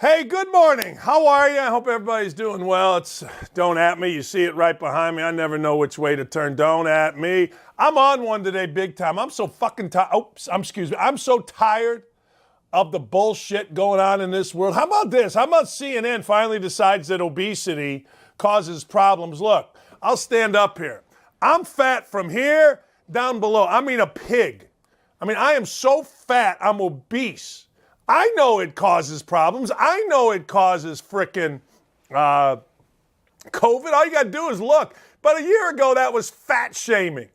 Hey, good morning. How are you? I hope everybody's doing well. It's Don't At Me. You see it right behind me. I never know which way to turn. Don't at me. I'm on one today big time. I'm so fucking tired. I'm so tired of the bullshit going on in this world. How about this? How about CNN finally decides that obesity causes problems? Look, I'll stand up here. I'm fat from here down below. I mean a pig. I am so fat, I'm obese. I know it causes problems. I know it causes frickin' COVID. All you got to do is look. But a year ago, that was fat shaming.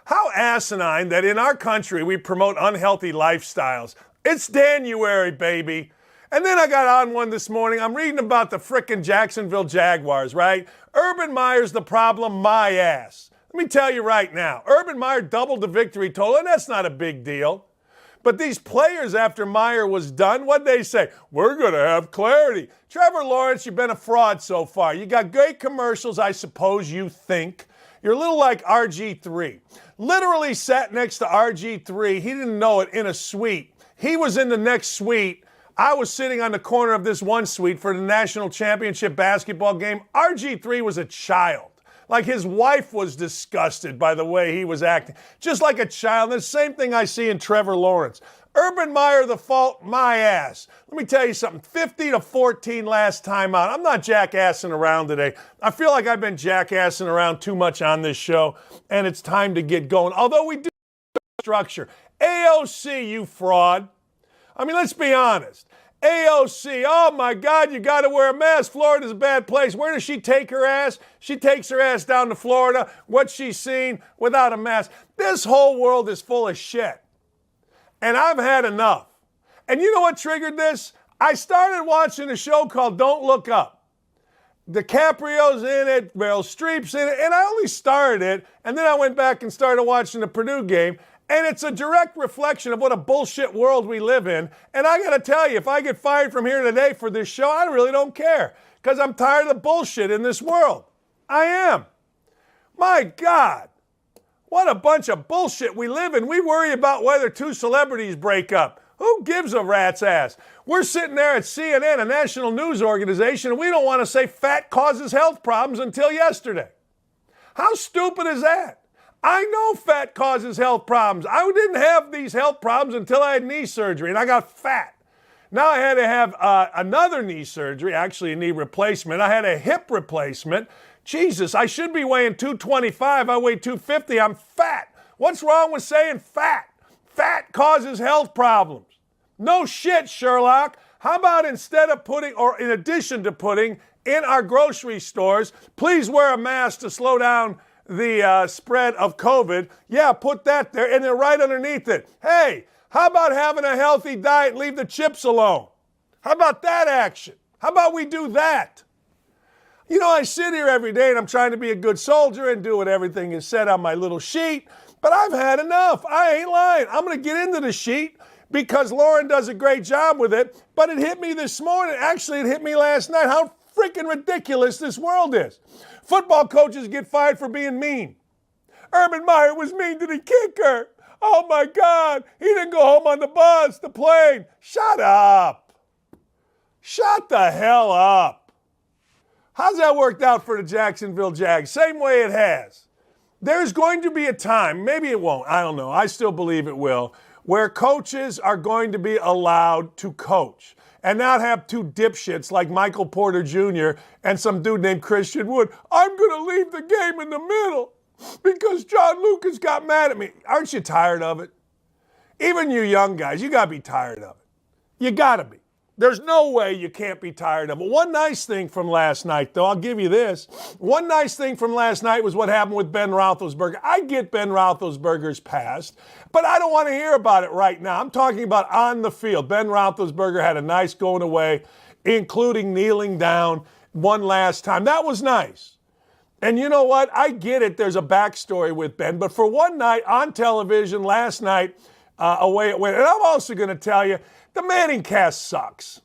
How asinine that in our country we promote unhealthy lifestyles. It's January, baby. And then I got on one this morning. I'm reading about the frickin' Jacksonville Jaguars, right? Urban Meyer's the problem, my ass. Let me tell you right now, Urban Meyer doubled the victory total, and that's not a big deal. But these players, after Meyer was done, what'd they say? We're going to have clarity. Trevor Lawrence, you've been a fraud so far. You got great commercials, I suppose you think. You're a little like RG3. Literally sat next to RG3. He didn't know it, in a suite. He was in the next suite. I was sitting on the corner of this one suite for the national championship basketball game. RG3 was a child. Like his wife was disgusted by the way he was acting. Just like a child. And the same thing I see in Trevor Lawrence. Urban Meyer, the fault, my ass. Let me tell you something. 50-14 last time out. I'm not jackassing around today. I feel like I've been jackassing around too much on this show, and it's time to get going. Although we do structure. AOC, you fraud. Let's be honest. AOC, oh my God, you got to wear a mask. Florida's a bad place. Where does she take her ass? She takes her ass down to Florida. What's she seen without a mask? This whole world is full of shit. And I've had enough. And you know what triggered this? I started watching a show called Don't Look Up. DiCaprio's in it, Meryl Streep's in it, and I only started it, and then I went back and started watching the Purdue game. And it's a direct reflection of what a bullshit world we live in. And I got to tell you, if I get fired from here today for this show, I really don't care. Because I'm tired of the bullshit in this world. I am. My God. What a bunch of bullshit we live in. We worry about whether two celebrities break up. Who gives a rat's ass? We're sitting there at CNN, a national news organization, and we don't want to say fat causes health problems until yesterday. How stupid is that? I know fat causes health problems. I didn't have these health problems until I had knee surgery, and I got fat. Now I had to have another knee surgery, actually a knee replacement. I had a hip replacement. Jesus, I should be weighing 225. I weigh 250. I'm fat. What's wrong with saying fat? Fat causes health problems. No shit, Sherlock. How about instead of putting, or in addition to putting, in our grocery stores, please wear a mask to slow down the spread of COVID. Yeah, put that there, and then right underneath it, hey, how about having a healthy diet and leave the chips alone? How about that action? How about we do that? You know, I sit here every day and I'm trying to be a good soldier and do what everything is said on my little sheet, but I've had enough. I ain't lying. I'm going to get into the sheet because Lauren does a great job with it, but it hit me this morning. Actually, it hit me last night. How freaking ridiculous this world is. Football coaches get fired for being mean. Urban Meyer was mean to the kicker. Oh my God, he didn't go home on the bus, the plane. Shut up. Shut the hell up. How's that worked out for the Jacksonville Jags? Same way it has. There's going to be a time, maybe it won't, I don't know, I still believe it will, where coaches are going to be allowed to coach and not have two dipshits like Michael Porter Jr. and some dude named Christian Wood. I'm going to leave the game in the middle because John Lucas got mad at me. Aren't you tired of it? Even you young guys, you got to be tired of it. You got to be. There's no way you can't be tired of it. One nice thing from last night, though, I'll give you this. One nice thing from last night was what happened with Ben Roethlisberger. I get Ben Roethlisberger's past, but I don't want to hear about it right now. I'm talking about on the field. Ben Roethlisberger had a nice going away, including kneeling down one last time. That was nice. And you know what? I get it. There's a backstory with Ben. But for one night on television last night, away it went. And I'm also going to tell you, the Manning cast sucks.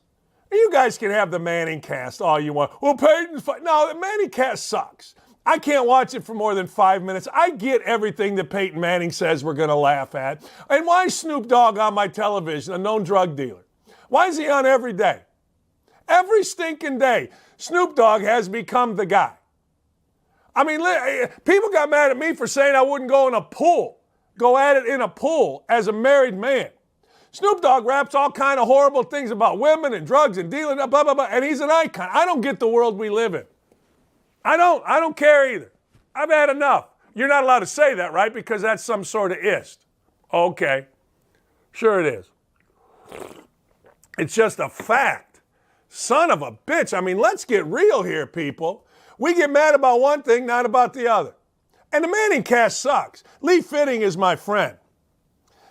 You guys can have the Manning cast all you want. Well, Peyton's fine. No, the Manning cast sucks. I can't watch it for more than 5 minutes. I get everything that Peyton Manning says we're going to laugh at. And why is Snoop Dogg on my television, a known drug dealer? Why is he on every day? Every stinking day, Snoop Dogg has become the guy. I mean, people got mad at me for saying I wouldn't go at it in a pool as a married man. Snoop Dogg raps all kind of horrible things about women and drugs and dealing, blah, blah, blah, and he's an icon. I don't get the world we live in. I don't care either. I've had enough. You're not allowed to say that, right? Because that's some sort of ist. Okay. Sure it is. It's just a fact. Son of a bitch. I mean, let's get real here, people. We get mad about one thing, not about the other. And the Manning cast sucks. Lee Fitting is my friend.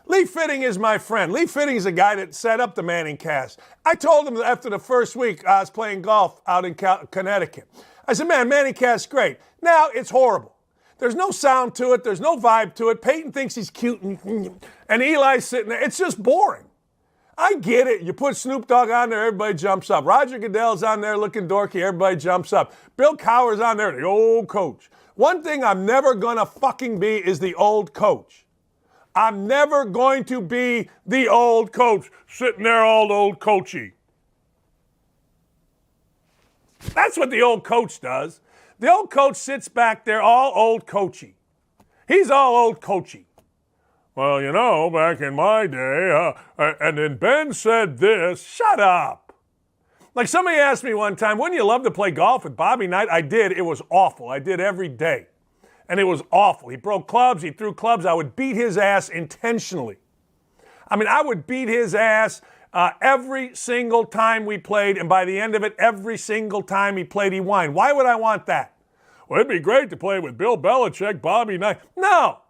Lee Fitting is my friend. Lee Fitting is the guy that set up the Manning cast. I told him after the first week I was playing golf out in Connecticut. I said, man, Manning cast's great. Now it's horrible. There's no sound to it. There's no vibe to it. Peyton thinks he's cute and Eli's sitting there. It's just boring. I get it. You put Snoop Dogg on there, everybody jumps up. Roger Goodell's on there looking dorky, everybody jumps up. Bill Cowher's on there, the old coach. One thing I'm never gonna fucking be is the old coach. I'm never going to be the old coach, sitting there all old coachy. That's what the old coach does. The old coach sits back there all old coachy. He's all old coachy. Well, you know, back in my day, and then Ben said this. Shut up. Like somebody asked me one time, wouldn't you love to play golf with Bobby Knight? I did. It was awful. I did every day. And it was awful. He broke clubs. He threw clubs. I would beat his ass intentionally. I mean, I would beat his ass every single time we played. And by the end of it, every single time he played, he whined. Why would I want that? Well, it'd be great to play with Bill Belichick, Bobby Knight. No.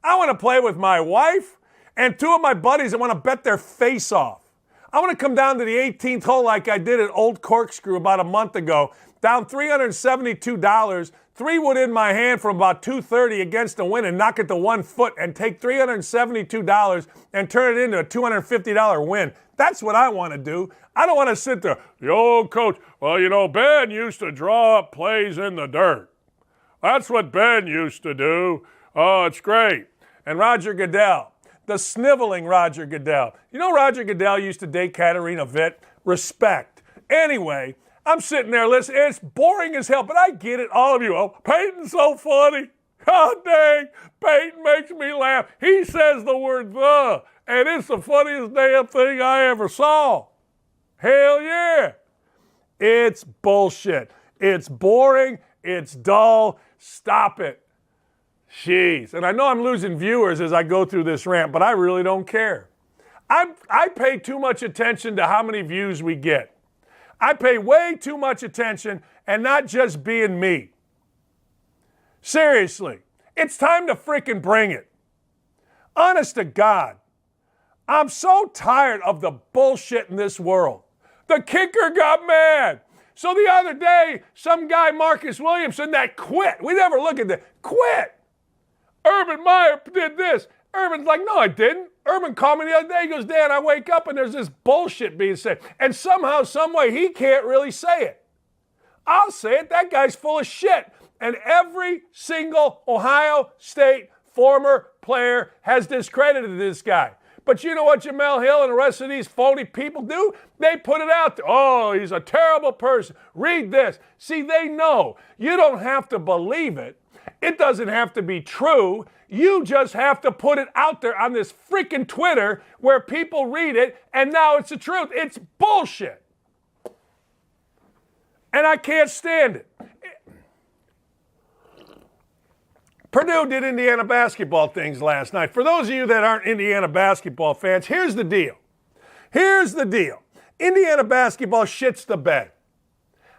I want to play with my wife and two of my buddies that want to bet their face off. I want to come down to the 18th hole like I did at Old Corkscrew about a month ago, down $372, 3-wood in my hand from about 230 against the wind and knock it to 1 foot and take $372 and turn it into a $250 win. That's what I want to do. I don't want to sit there, the old coach, well, you know, Ben used to draw up plays in the dirt. That's what Ben used to do. Oh, it's great. And Roger Goodell, the sniveling Roger Goodell. You know Roger Goodell used to date Katarina Witt? Respect. Anyway, I'm sitting there listening. It's boring as hell, but I get it, all of you. Oh, Peyton's so funny. Oh, dang. Peyton makes me laugh. He says the word the, and it's the funniest damn thing I ever saw. Hell yeah. It's bullshit. It's boring. It's dull. Stop it. Jeez, and I know I'm losing viewers as I go through this rant, but I really don't care. I pay too much attention to how many views we get. I pay way too much attention and not just being me. Seriously, it's time to freaking bring it. Honest to God, I'm so tired of the bullshit in this world. The kicker got mad. So the other day, some guy, Marcus Williamson, that quit. We never look at that. Quit. Urban Meyer did this. Urban's like, no, I didn't. Urban called me the other day. He goes, Dan, I wake up and there's this bullshit being said. And somehow, some way, he can't really say it. I'll say it. That guy's full of shit. And every single Ohio State former player has discredited this guy. But you know what Jamel Hill and the rest of these phony people do? They put it out there. Oh, he's a terrible person. Read this. See, they know. You don't have to believe it. It doesn't have to be true. You just have to put it out there on this freaking Twitter where people read it, and now it's the truth. It's bullshit. And I can't stand it. Purdue did Indiana basketball things last night. For those of you that aren't Indiana basketball fans, here's the deal. Here's the deal. Indiana basketball shits the bed.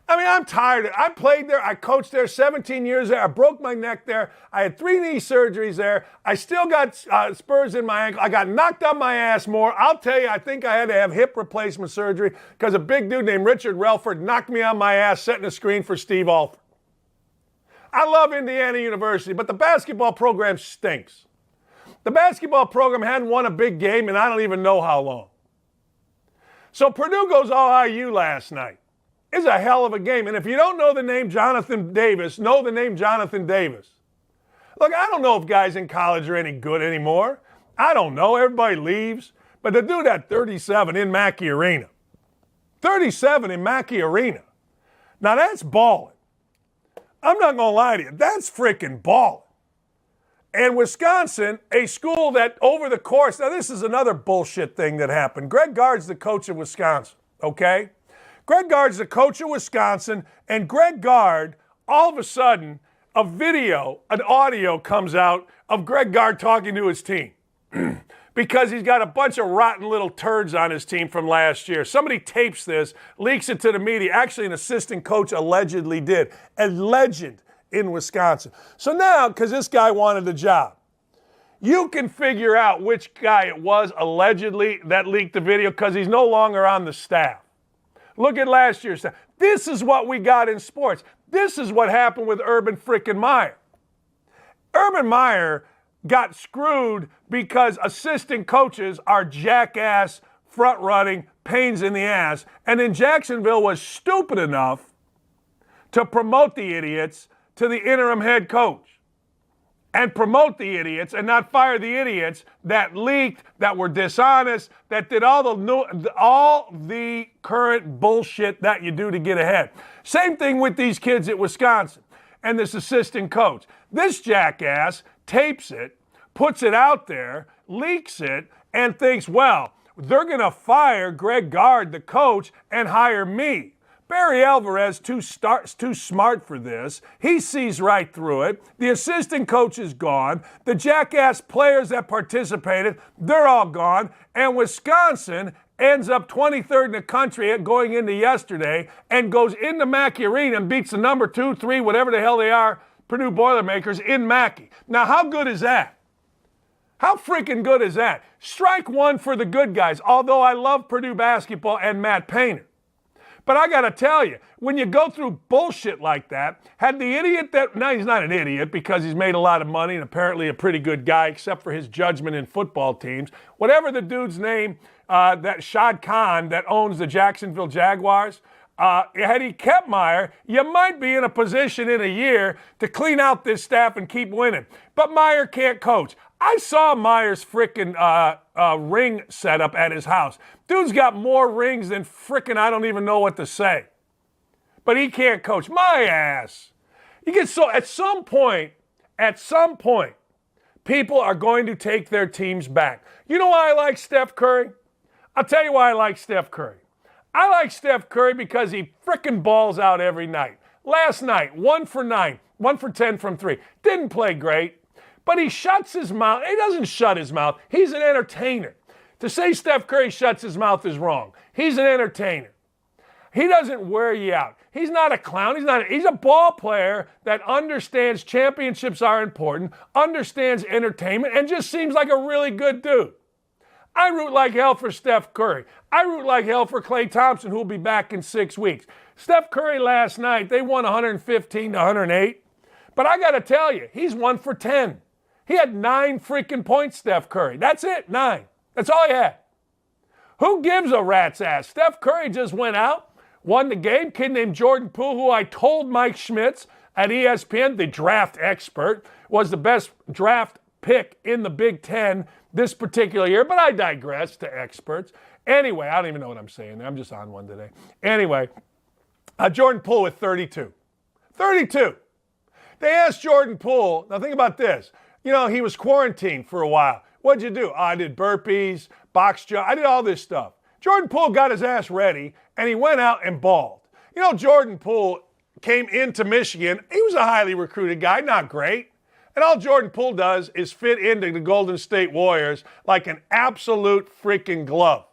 I mean, I'm tired. I played there. I coached there 17 years there. I broke my neck there. I had 3 knee surgeries there. I still got spurs in my ankle. I got knocked on my ass more. I'll tell you, I think I had to have hip replacement surgery because a big dude named Richard Relford knocked me on my ass setting a screen for Steve Alford. I love Indiana University, but the basketball program stinks. The basketball program hadn't won a big game in I don't even know how long. So Purdue goes all IU last night. It's a hell of a game. And if you don't know the name Jonathan Davis, know the name Jonathan Davis. Look, I don't know if guys in college are any good anymore. I don't know. Everybody leaves. But the dude at 37 in Mackey Arena, 37 in Mackey Arena. Now that's balling. I'm not going to lie to you. That's freaking balling. And Wisconsin, a school that over the course, now this is another bullshit thing that happened. Greg Gard's the coach of Wisconsin, okay? Greg Gard's the coach of Wisconsin, and Greg Gard, all of a sudden, a video, an audio comes out of Greg Gard talking to his team because he's got a bunch of rotten little turds on his team from last year. Somebody tapes this, leaks it to the media. Actually, an assistant coach allegedly did. A legend in Wisconsin. So now, because this guy wanted the job, you can figure out which guy it was allegedly that leaked the video because he's no longer on the staff. Look at last year's staff. This is what we got in sports. This is what happened with Urban frickin' Meyer. Urban Meyer got screwed because assistant coaches are jackass, front-running, pains in the ass, and then Jacksonville was stupid enough to promote the idiots to the interim head coach and promote the idiots and not fire the idiots that leaked, that were dishonest, that did all the current bullshit that you do to get ahead. Same thing with these kids at Wisconsin and this assistant coach. This jackass tapes it, puts it out there, leaks it, and thinks, well, they're going to fire Greg Gard, the coach, and hire me. Barry Alvarez, too smart for this. He sees right through it. The assistant coach is gone. The jackass players that participated, they're all gone. And Wisconsin ends up 23rd in the country going into yesterday and goes into Mackey Arena and beats the number 2, 3, whatever the hell they are, Purdue Boilermakers in Mackey. Now, how good is that? How freaking good is that? Strike one for the good guys, although I love Purdue basketball and Matt Painter. But I got to tell you, when you go through bullshit like that, had the idiot that, now he's not an idiot because he's made a lot of money and apparently a pretty good guy, except for his judgment in football teams. Whatever the dude's name, that Shad Khan that owns the Jacksonville Jaguars, had he kept Meyer, you might be in a position in a year to clean out this staff and keep winning. But Meyer can't coach. I saw Meyer's frickin' ring setup at his house. Dude's got more rings than frickin' I don't even know what to say. But he can't coach. My ass. You get so at some point, people are going to take their teams back. You know why I like Steph Curry? I'll tell you why I like Steph Curry. I like Steph Curry because he frickin' balls out every night. Last night, 1 for 9, 1 for 10 from 3. Didn't play great. But he shuts his mouth. He doesn't shut his mouth. He's an entertainer. To say Steph Curry shuts his mouth is wrong. He's an entertainer. He doesn't wear you out. He's not a clown. He's a ball player that understands championships are important, understands entertainment, and just seems like a really good dude. I root like hell for Steph Curry. I root like hell for Klay Thompson, who will be back in 6 weeks. Steph Curry last night, they won 115 to 108. But I got to tell you, he's 1 for 10. He had 9 freaking points, Steph Curry. That's it, 9. That's all he had. Who gives a rat's ass? Steph Curry just went out, won the game. Kid named Jordan Poole, who I told Mike Schmitz at ESPN, the draft expert, was the best draft pick in the Big Ten this particular year. But I digress to experts. Anyway, I don't even know what I'm saying. I'm just on one today. Anyway, Jordan Poole with 32. 32. They asked Jordan Poole, now think about this. You know, he was quarantined for a while. What'd you do? I did burpees, box jump. I did all this stuff. Jordan Poole got his ass ready, and he went out and balled. You know, Jordan Poole came into Michigan. He was a highly recruited guy, not great. And all Jordan Poole does is fit into the Golden State Warriors like an absolute freaking glove.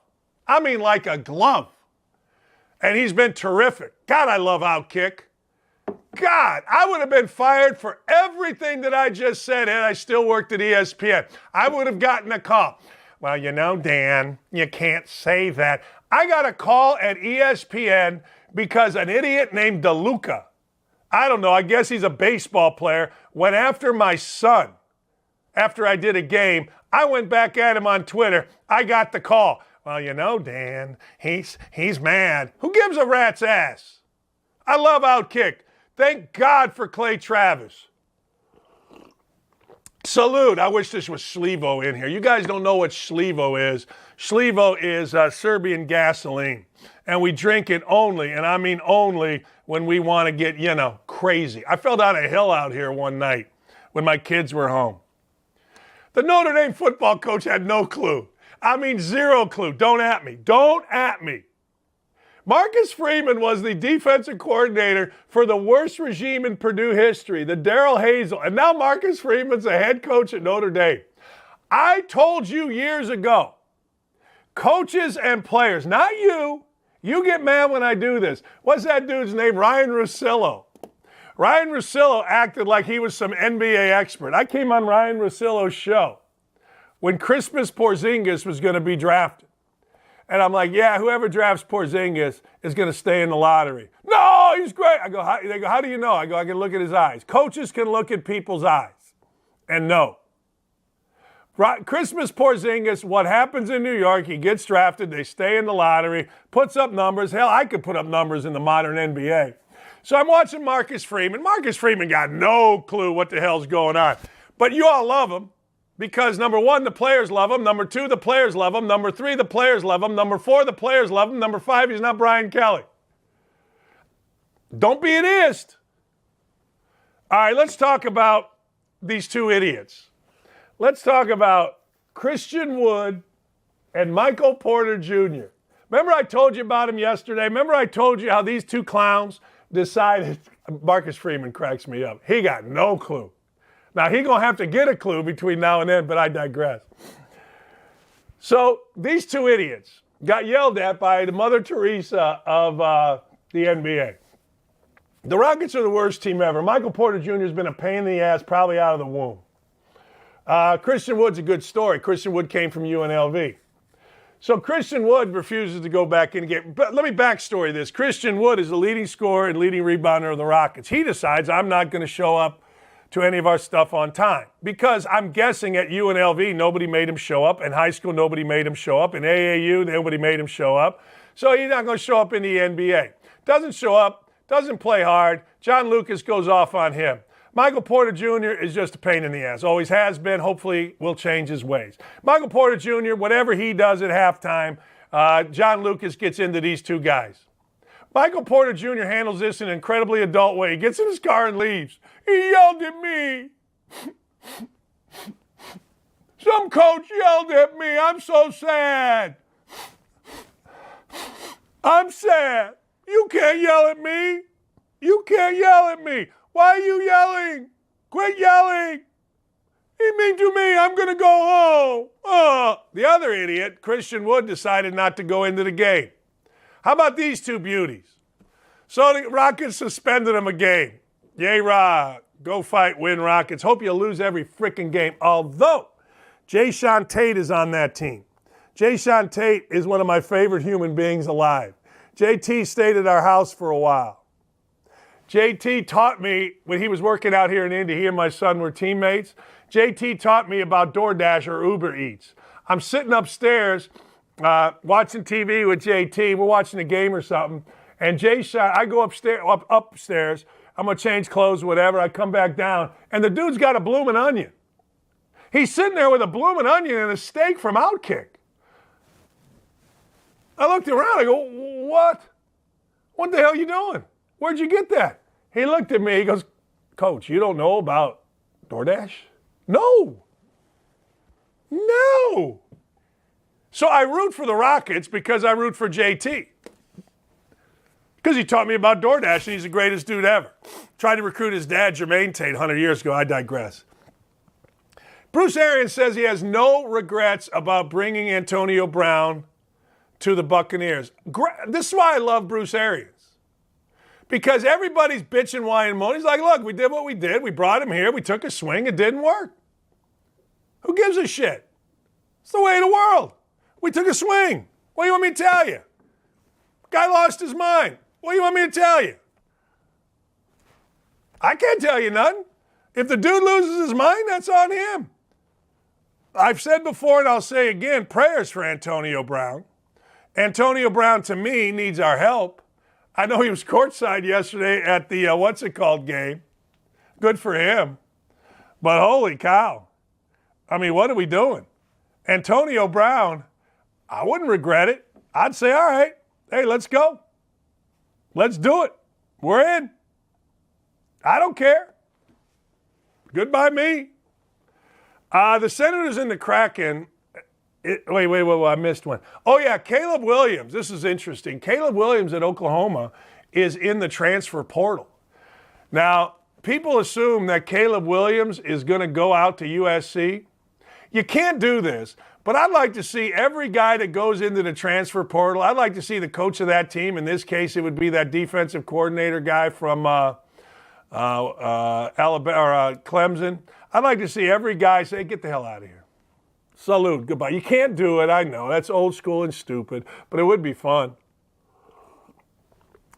I mean, like a glove. And he's been terrific. God, I love Outkick. God, I would have been fired for everything that I just said had I still worked at ESPN. I would have gotten a call. Well, you know, Dan, you can't say that. I got a call at ESPN because an idiot named DeLuca, I don't know, I guess he's a baseball player, went after my son. After I did a game, I went back at him on Twitter. I got the call. Well, you know, Dan, he's mad. Who gives a rat's ass? I love Outkick. Thank God for Clay Travis. Salute. I wish this was Šljivo in here. You guys don't know what Šljivo is. Šljivo is Serbian gasoline. And we drink it only, and I mean only, when we want to get, crazy. I fell down a hill out here one night when my kids were home. The Notre Dame football coach had no clue. I mean, zero clue. Don't at me. Don't at me. Marcus Freeman was the defensive coordinator for the worst regime in Purdue history, the Darrell Hazel. And now Marcus Freeman's the head coach at Notre Dame. I told you years ago, coaches and players, not you. You get mad when I do this. What's that dude's name? Ryan Russillo. Ryan Russillo acted like he was some NBA expert. I came on Ryan Russillo's show when Christmas Porzingis was going to be drafted. And I'm like, yeah, whoever drafts Porzingis is going to stay in the lottery. No, he's great. They go, how do you know? I go, I can look at his eyes. Coaches can look at people's eyes and know. Christmas Porzingis, what happens in New York, he gets drafted, they stay in the lottery, puts up numbers. Hell, I could put up numbers in the modern NBA. So I'm watching Marcus Freeman. Marcus Freeman got no clue what the hell's going on. But you all love him because, number one, the players love him. Number two, the players love him. Number three, the players love him. Number four, the players love him. Number five, he's not Brian Kelly. Don't be an ist. All right, let's talk about these two idiots. Let's talk about Christian Wood and Michael Porter Jr. Remember I told you about him yesterday? Remember I told you how these two clowns decided, Marcus Freeman cracks me up. He got no clue. Now, he's going to have to get a clue between now and then, but I digress. So these two idiots got yelled at by the Mother Teresa of the NBA. The Rockets are the worst team ever. Michael Porter Jr. has been a pain in the ass probably out of the womb. Christian Wood's a good story. Christian Wood came from UNLV. So Christian Wood refuses to go back in again. But let me backstory this. Christian Wood is the leading scorer and leading rebounder of the Rockets. He decides I'm not going to show up to any of our stuff on time because I'm guessing at UNLV nobody made him show up. In high school nobody made him show up. In AAU nobody made him show up. So he's not going to show up in the NBA. Doesn't show up, doesn't play hard. John Lucas goes off on him. Michael Porter Jr. is just a pain in the ass. Always has been. Hopefully will change his ways. Michael Porter Jr., whatever he does at halftime, John Lucas gets into these two guys. Michael Porter Jr. handles this in an incredibly adult way. He gets in his car and leaves. He yelled at me. Some coach yelled at me. I'm so sad. I'm sad. You can't yell at me. You can't yell at me. Why are you yelling? Quit yelling. You mean to me, I'm going to go home. The other idiot, Christian Wood, decided not to go into the game. How about these two beauties? So the Rockets suspended him a game. Yay, Rock. Go fight, win, Rockets. Hope you lose every freaking game. Although, Jayshawn Tate is on that team. Jayshawn Tate is one of my favorite human beings alive. JT stayed at our house for a while. JT taught me, when he was working out here in Indy, he and my son were teammates. JT taught me about DoorDash or Uber Eats. I'm sitting upstairs watching TV with JT. We're watching a game or something. And Jayshawn, I go upstairs. I'm going to change clothes, whatever. I come back down. And the dude's got a bloomin' onion. He's sitting there with a bloomin' onion and a steak from Outkick. I looked around. I go, what? What the hell are you doing? Where'd you get that? He looked at me. He goes, Coach, you don't know about DoorDash? No. No. So I root for the Rockets because I root for JT. Because he taught me about DoorDash and he's the greatest dude ever. Tried to recruit his dad, Jermaine Tate, 100 years ago. I digress. Bruce Arians says he has no regrets about bringing Antonio Brown to the Buccaneers. This is why I love Bruce Arians. Because everybody's bitching, whining, moaning. He's like, look, we did what we did. We brought him here. We took a swing. It didn't work. Who gives a shit? It's the way of the world. We took a swing. What do you want me to tell you? Guy lost his mind. What do you want me to tell you? I can't tell you nothing. If the dude loses his mind, that's on him. I've said before and I'll say again, prayers for Antonio Brown. Antonio Brown, to me, needs our help. I know he was courtside yesterday at the game. Good for him. But holy cow. I mean, what are we doing? Antonio Brown, I wouldn't regret it. I'd say, all right, hey, let's go. Let's do it. We're in. I don't care. Goodbye me. The Senators and the Kraken. Wait, I missed one. Oh, yeah, Caleb Williams. This is interesting. Caleb Williams at Oklahoma is in the transfer portal. Now, people assume that Caleb Williams is going to go out to USC. You can't do this, but I'd like to see every guy that goes into the transfer portal. I'd like to see the coach of that team. In this case, it would be that defensive coordinator guy from Alabama or Clemson. I'd like to see every guy say, get the hell out of here. Salute, goodbye. You can't do it, I know. That's old school and stupid, but it would be fun.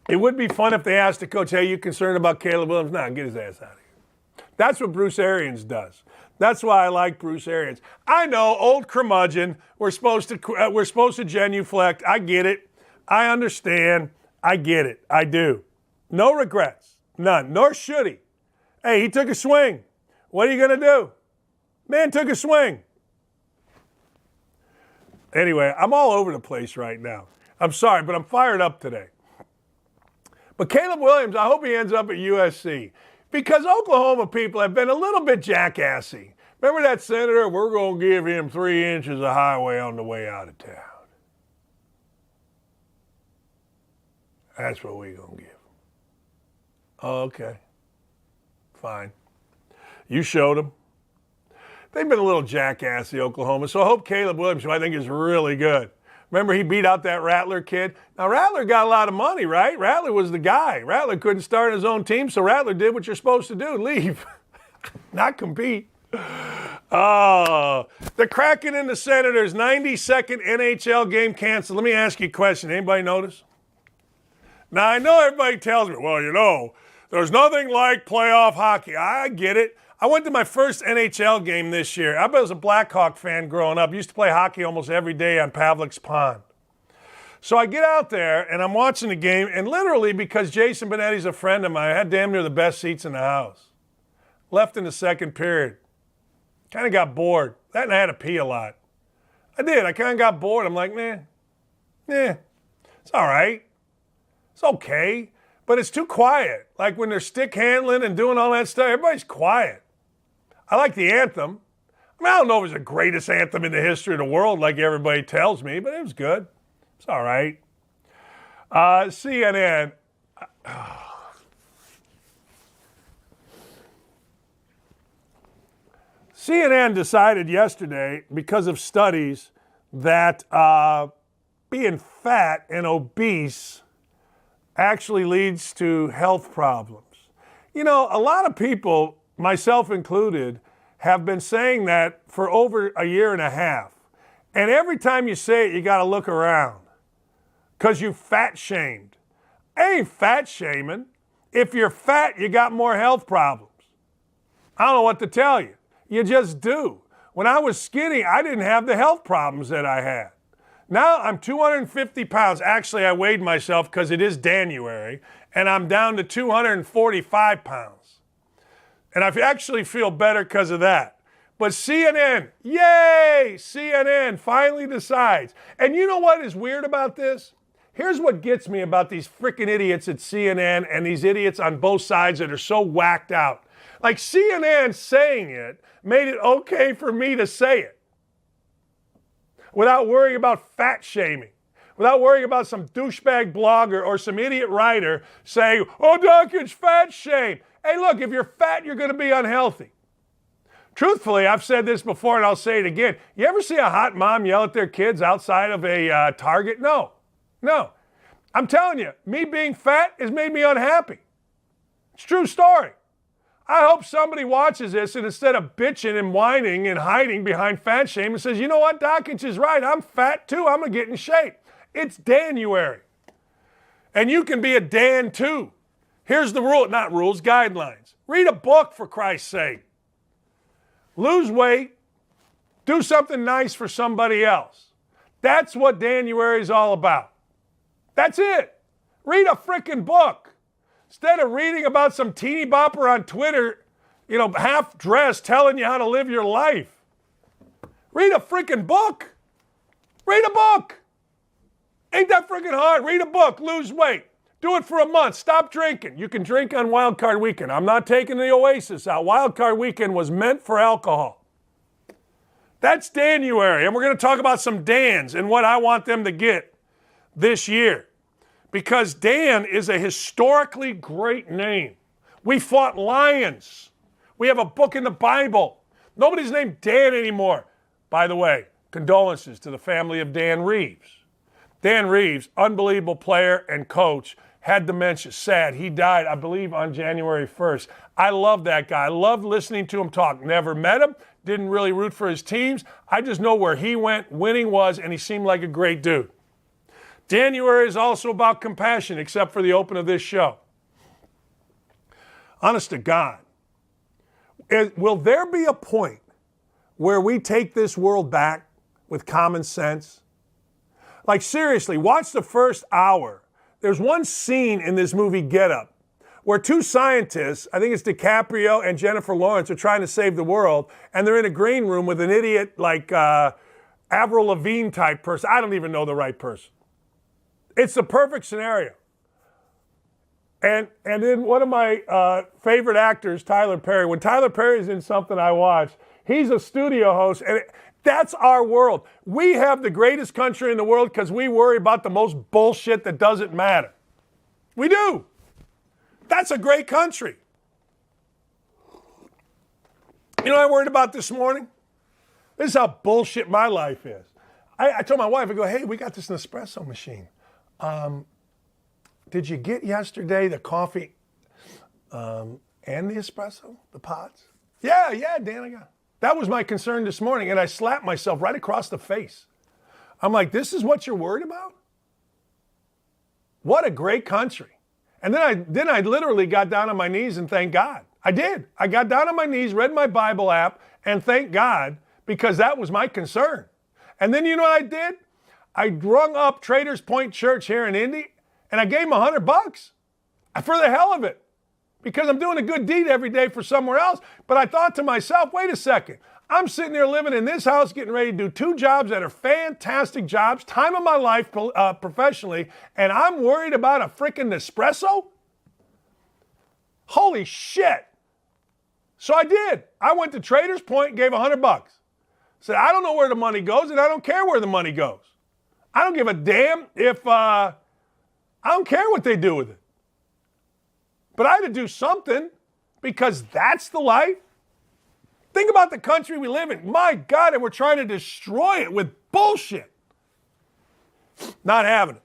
It would be fun if they asked the coach, hey, you concerned about Caleb Williams? No, get his ass out of here. That's what Bruce Arians does. That's why I like Bruce Arians. I know, old curmudgeon, we're supposed to genuflect. I get it. I understand. I get it. I do. No regrets. None. Nor should he. Hey, he took a swing. What are you going to do? Man took a swing. Anyway, I'm all over the place right now. I'm sorry, but I'm fired up today. But Caleb Williams, I hope he ends up at USC because Oklahoma people have been a little bit jackassy. Remember that senator? We're going to give him 3 inches of highway on the way out of town. That's what we're going to give him. Oh, okay. Fine. You showed him. They've been a little jackassy, Oklahoma, so I hope Caleb Williams, who I think is really good. Remember he beat out that Rattler kid? Now, Rattler got a lot of money, right? Rattler was the guy. Rattler couldn't start his own team, so Rattler did what you're supposed to do, leave, not compete. Oh, the Kraken and the Senators, 92nd NHL game canceled. Let me ask you a question. Anybody notice? Now, I know everybody tells me, well, you know, there's nothing like playoff hockey. I get it. I went to my first NHL game this year. I was a Blackhawk fan growing up. I used to play hockey almost every day on Pavlik's Pond. So I get out there, and I'm watching the game, and literally because Jason Benetti's a friend of mine, I had damn near the best seats in the house. Left in the second period. Kind of got bored. That and I had to pee a lot. I did. I kind of got bored. I'm like, man, it's all right. It's okay. But it's too quiet. Like when they're stick handling and doing all that stuff, everybody's quiet. I like the anthem. I mean, I don't know if it's the greatest anthem in the history of the world like everybody tells me, but it was good. It's all right. CNN. CNN decided yesterday, because of studies, that being fat and obese actually leads to health problems. You know, a lot of people, myself included, have been saying that for over a year and a half. And every time you say it, you got to look around because you fat shamed. I ain't fat shaming. If you're fat, you got more health problems. I don't know what to tell you. You just do. When I was skinny, I didn't have the health problems that I had. Now I'm 250 pounds. Actually, I weighed myself because it is January, and I'm down to 245 pounds. And I actually feel better because of that. But CNN, yay! CNN finally decides. And you know what is weird about this? Here's what gets me about these freaking idiots at CNN and these idiots on both sides that are so whacked out. Like CNN saying it made it okay for me to say it without worrying about fat shaming, without worrying about some douchebag blogger or some idiot writer saying, oh, Dakich, fat shame. Hey, look, if you're fat, you're going to be unhealthy. Truthfully, I've said this before and I'll say it again. You ever see a hot mom yell at their kids outside of a Target? No. I'm telling you, me being fat has made me unhappy. It's a true story. I hope somebody watches this and instead of bitching and whining and hiding behind fat shame and says, you know what, Dakich is right. I'm fat too. I'm going to get in shape. It's January. And you can be a Dan too. Here's the rule, not rules, guidelines. Read a book for Christ's sake. Lose weight. Do something nice for somebody else. That's what January is all about. That's it. Read a freaking book. Instead of reading about some teeny bopper on Twitter, half dressed telling you how to live your life. Read a freaking book. Read a book. Ain't that freaking hard? Read a book. Lose weight. Do it for a month. Stop drinking. You can drink on Wild Card Weekend. I'm not taking the Oasis out. Wild Card Weekend was meant for alcohol. That's Danuary. And we're going to talk about some Dans and what I want them to get this year. Because Dan is a historically great name. We fought lions. We have a book in the Bible. Nobody's named Dan anymore. By the way, condolences to the family of Dan Reeves. Dan Reeves, unbelievable player and coach, had dementia. Sad. He died, I believe, on January 1st. I love that guy. I love listening to him talk. Never met him. Didn't really root for his teams. I just know where he went, winning was, and he seemed like a great dude. January is also about compassion, except for the open of this show. Honest to God, will there be a point where we take this world back with common sense? Like, seriously, watch the first hour. There's one scene in this movie, Get Up, where two scientists, I think it's DiCaprio and Jennifer Lawrence, are trying to save the world, and they're in a green room with an idiot like Avril Lavigne type person. I don't even know the right person. It's the perfect scenario. And then one of my favorite actors, Tyler Perry, when Tyler Perry's in something I watch, he's a studio host, and that's our world. We have the greatest country in the world because we worry about the most bullshit that doesn't matter. We do. That's a great country. You know what I worried about this morning? This is how bullshit my life is. I told my wife, I go, hey, we got this Nespresso machine. Did you get yesterday the coffee and the espresso, the pods? Yeah, Dan, I got it. That was my concern this morning, and I slapped myself right across the face. I'm like, this is what you're worried about? What a great country. And then I literally got down on my knees and thanked God. I did. I got down on my knees, read my Bible app, and thanked God because that was my concern. And then you know what I did? I rung up Traders Point Church here in Indy, and I gave them $100 for the hell of it because I'm doing a good deed every day for somewhere else. But I thought to myself, wait a second. I'm sitting there living in this house, getting ready to do two jobs that are fantastic jobs, time of my life professionally, and I'm worried about a freaking Nespresso? Holy shit. So I did. I went to Traders Point and gave $100. Said, I don't know where the money goes, and I don't care where the money goes. I don't give a damn if, I don't care what they do with it. But I had to do something because that's the life. Think about the country we live in. My God, and we're trying to destroy it with bullshit. Not having it.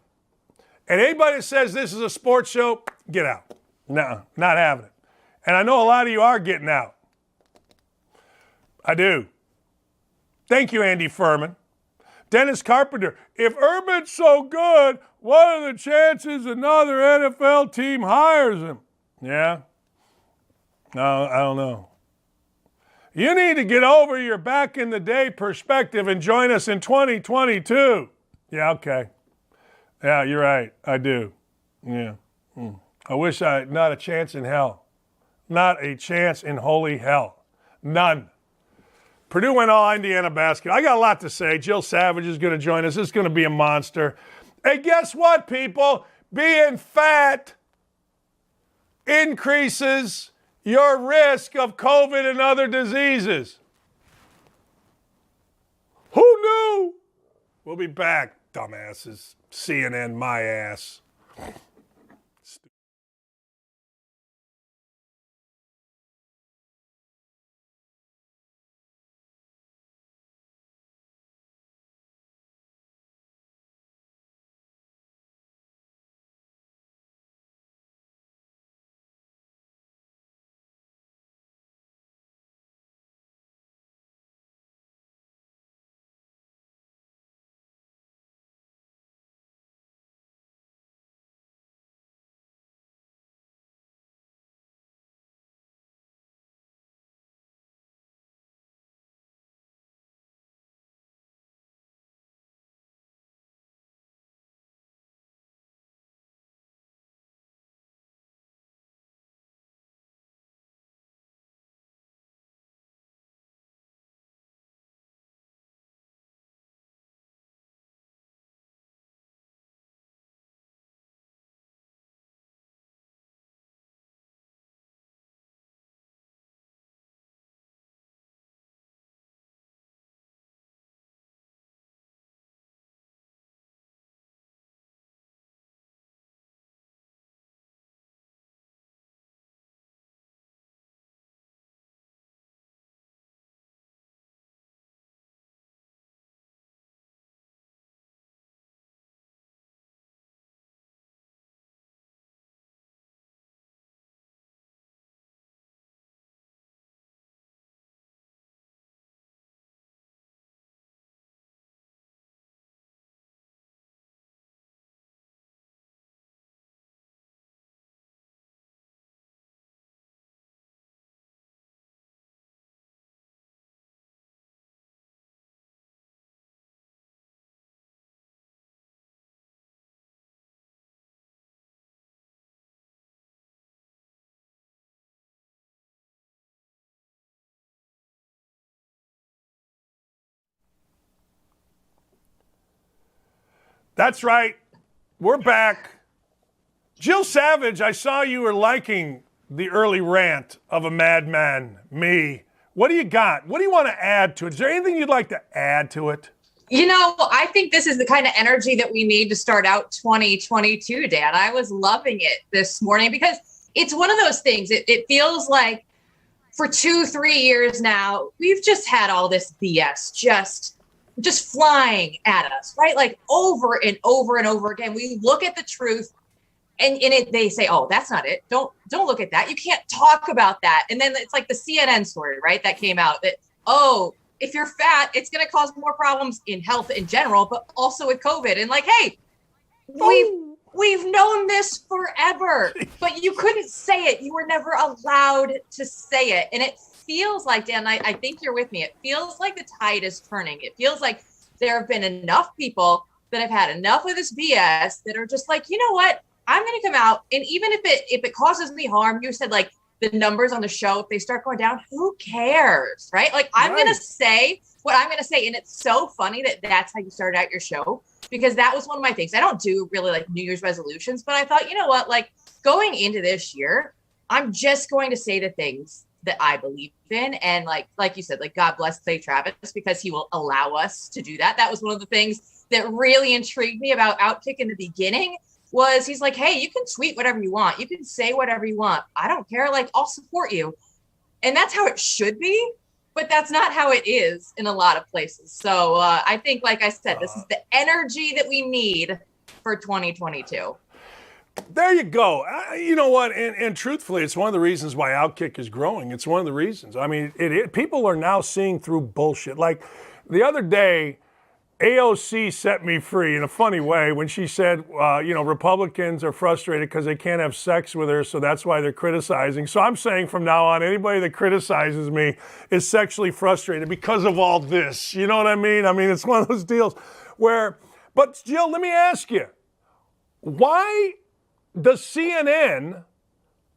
And anybody that says this is a sports show, get out. No, not having it. And I know a lot of you are getting out. I do. Thank you, Andy Furman. Dennis Carpenter, if Urban's so good, what are the chances another NFL team hires him? Yeah? No, I don't know. You need to get over your back in the day perspective and join us in 2022. Yeah, okay. Yeah, you're right. I do. Yeah. I wish I had not a chance in hell. Not a chance in holy hell. None. Purdue went all Indiana basketball. I got a lot to say. Jill Savage is going to join us. It's going to be a monster. Hey, guess what, people? Being fat increases your risk of COVID and other diseases. Who knew? We'll be back, dumbasses. CNN, my ass. That's right. We're back. Jill Savage, I saw you were liking the early rant of a madman, me. What do you got? What do you want to add to it? Is there anything you'd like to add to it? I think this is the kind of energy that we need to start out 2022, Dan. I was loving it this morning because it's one of those things. It feels like for 2-3 years now, we've just had all this BS just flying at us, right? Like over and over and over again. We look at the truth and they say, oh, that's not it. Don't look at that. You can't talk about that. And then it's like the CNN story, right? That came out that, oh, if you're fat, it's going to cause more problems in health in general, but also with COVID. And like, hey, we've known this forever, but you couldn't say it. You were never allowed to say it. And it feels like, Dan, I think you're with me. It feels like the tide is turning. It feels like there have been enough people that have had enough of this BS that are just like, you know what? I'm going to come out. And even if it causes me harm, you said like the numbers on the show, if they start going down, who cares? Right? Like I'm going to say what I'm going to say. And it's so funny that that's how you started out your show, because that was one of my things. I don't do really like New Year's resolutions, but I thought, you know what, like going into this year, I'm just going to say the things that I believe in. And like you said, like God bless Clay Travis, because he will allow us to do that. That was one of the things that really intrigued me about Outkick in the beginning. Was he's like, hey, you can tweet whatever you want. You can say whatever you want. I don't care. Like, I'll support you. And that's how it should be. But that's not how it is in a lot of places. So I think, like I said, this is the energy that we need for 2022. There you go. You know what? And truthfully, it's one of the reasons why Outkick is growing. It's one of the reasons. I mean, people are now seeing through bullshit. Like the other day, AOC set me free in a funny way when she said, Republicans are frustrated because they can't have sex with her, so that's why they're criticizing. So I'm saying from now on, anybody that criticizes me is sexually frustrated because of all this. You know what I mean? I mean, it's one of those deals but Jill, let me ask you, why does CNN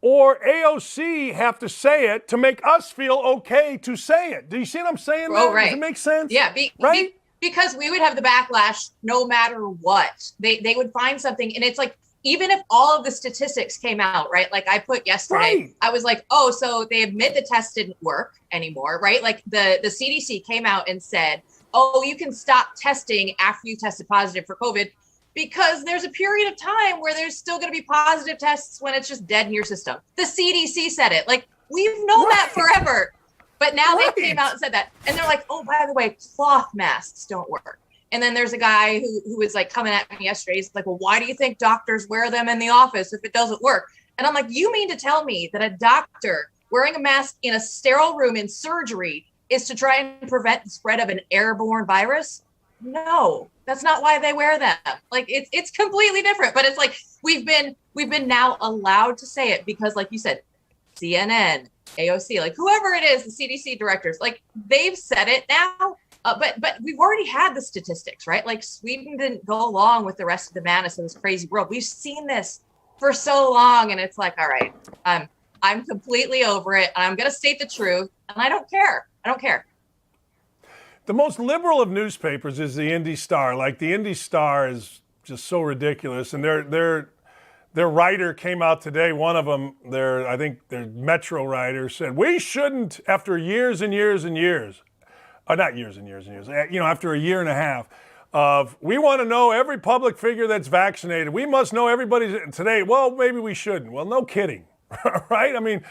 or AOC have to say it to make us feel okay to say it? Do you see what I'm saying? Oh, right. Does it make sense? Yeah, right? Because we would have the backlash no matter what. They would find something. And it's like, even if all of the statistics came out, right? Like I put yesterday, right. I was like, oh, so they admit the test didn't work anymore, right? Like the CDC came out and said, oh, you can stop testing after you tested positive for COVID because there's a period of time where there's still going to be positive tests when it's just dead in your system. The CDC said it. Like we've known that forever. But now they came out and said that. And they're like, oh, by the way, cloth masks don't work. And then there's a guy who was like coming at me yesterday. He's like, well, why do you think doctors wear them in the office if it doesn't work? And I'm like, you mean to tell me that a doctor wearing a mask in a sterile room in surgery is to try and prevent the spread of an airborne virus? No, that's not why they wear them. Like it's completely different. But it's like we've been now allowed to say it because, like you said, CNN, AOC, like whoever it is, the CDC directors, like they've said it now, but we've already had the statistics, right? Like Sweden didn't go along with the rest of the madness of this crazy world. We've seen this for so long, and it's like, all right, I'm completely over it, and I'm going to state the truth, and I don't care. The most liberal of newspapers is the Indy Star. Like the Indy Star is just so ridiculous, and their writer came out today. One of them, I think their Metro writer said, we shouldn't, after years and years and years, not years and years and years, after a year and a half of, we want to know every public figure that's vaccinated. We must know everybody's today. Well, maybe we shouldn't. Well, no kidding, right? I mean,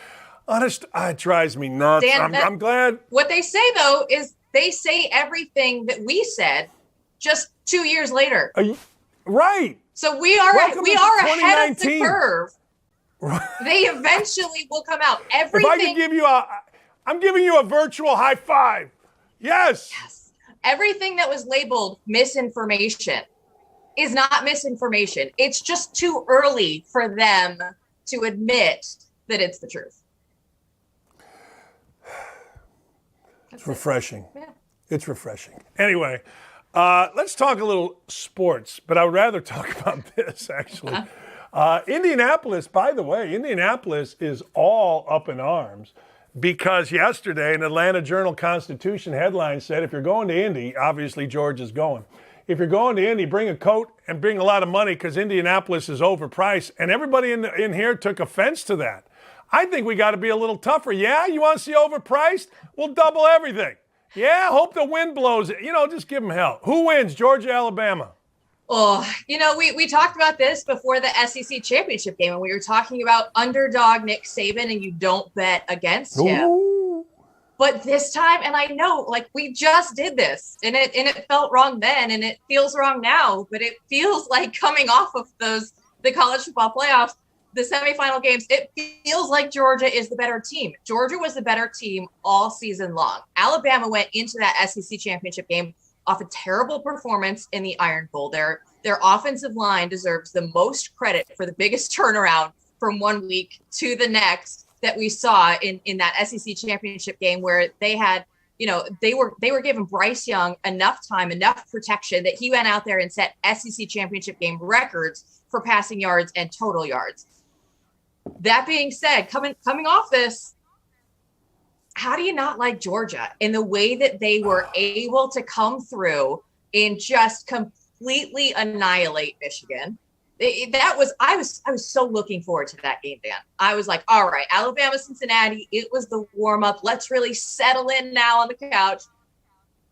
honest, it drives me nuts. Dan, I'm glad. What they say, though, is they say everything that we said just 2 years later. Right. So we are ahead of the curve. They eventually will come out. Everything. If I could give you I'm giving you a virtual high five. Yes. Everything that was labeled misinformation is not misinformation. It's just too early for them to admit that it's the truth. It's refreshing. Yeah. It's refreshing. Anyway, let's talk a little sports, but I would rather talk about this, actually. Indianapolis, by the way, Indianapolis is all up in arms because yesterday an Atlanta Journal-Constitution headline said, if you're going to Indy, obviously George is going. if you're going to Indy, bring a coat and bring a lot of money because Indianapolis is overpriced. And everybody in here took offense to that. I think we got to be a little tougher. Yeah, you want to see overpriced? We'll double everything. Yeah, hope the wind blows it. Just give them hell. Who wins, Georgia, Alabama? Oh, we talked about this before the SEC championship game, and we were talking about underdog Nick Saban, and you don't bet against him. Ooh. But this time, and I know, we just did this, and it felt wrong then, and it feels wrong now. But it feels like coming off of the college football playoffs, the semifinal games, it feels like Georgia is the better team. Georgia was the better team all season long. Alabama went into that SEC championship game off a terrible performance in the Iron Bowl. Their offensive line deserves the most credit for the biggest turnaround from one week to the next that we saw in that SEC championship game, where they had, they were giving Bryce Young enough time, enough protection that he went out there and set SEC championship game records for passing yards and total yards. That being said, coming off this, how do you not like Georgia in the way that they were able to come through and just completely annihilate Michigan? I was so looking forward to that game, Dan. I was like, all right, Alabama, Cincinnati, it was the warm up. Let's really settle in now on the couch.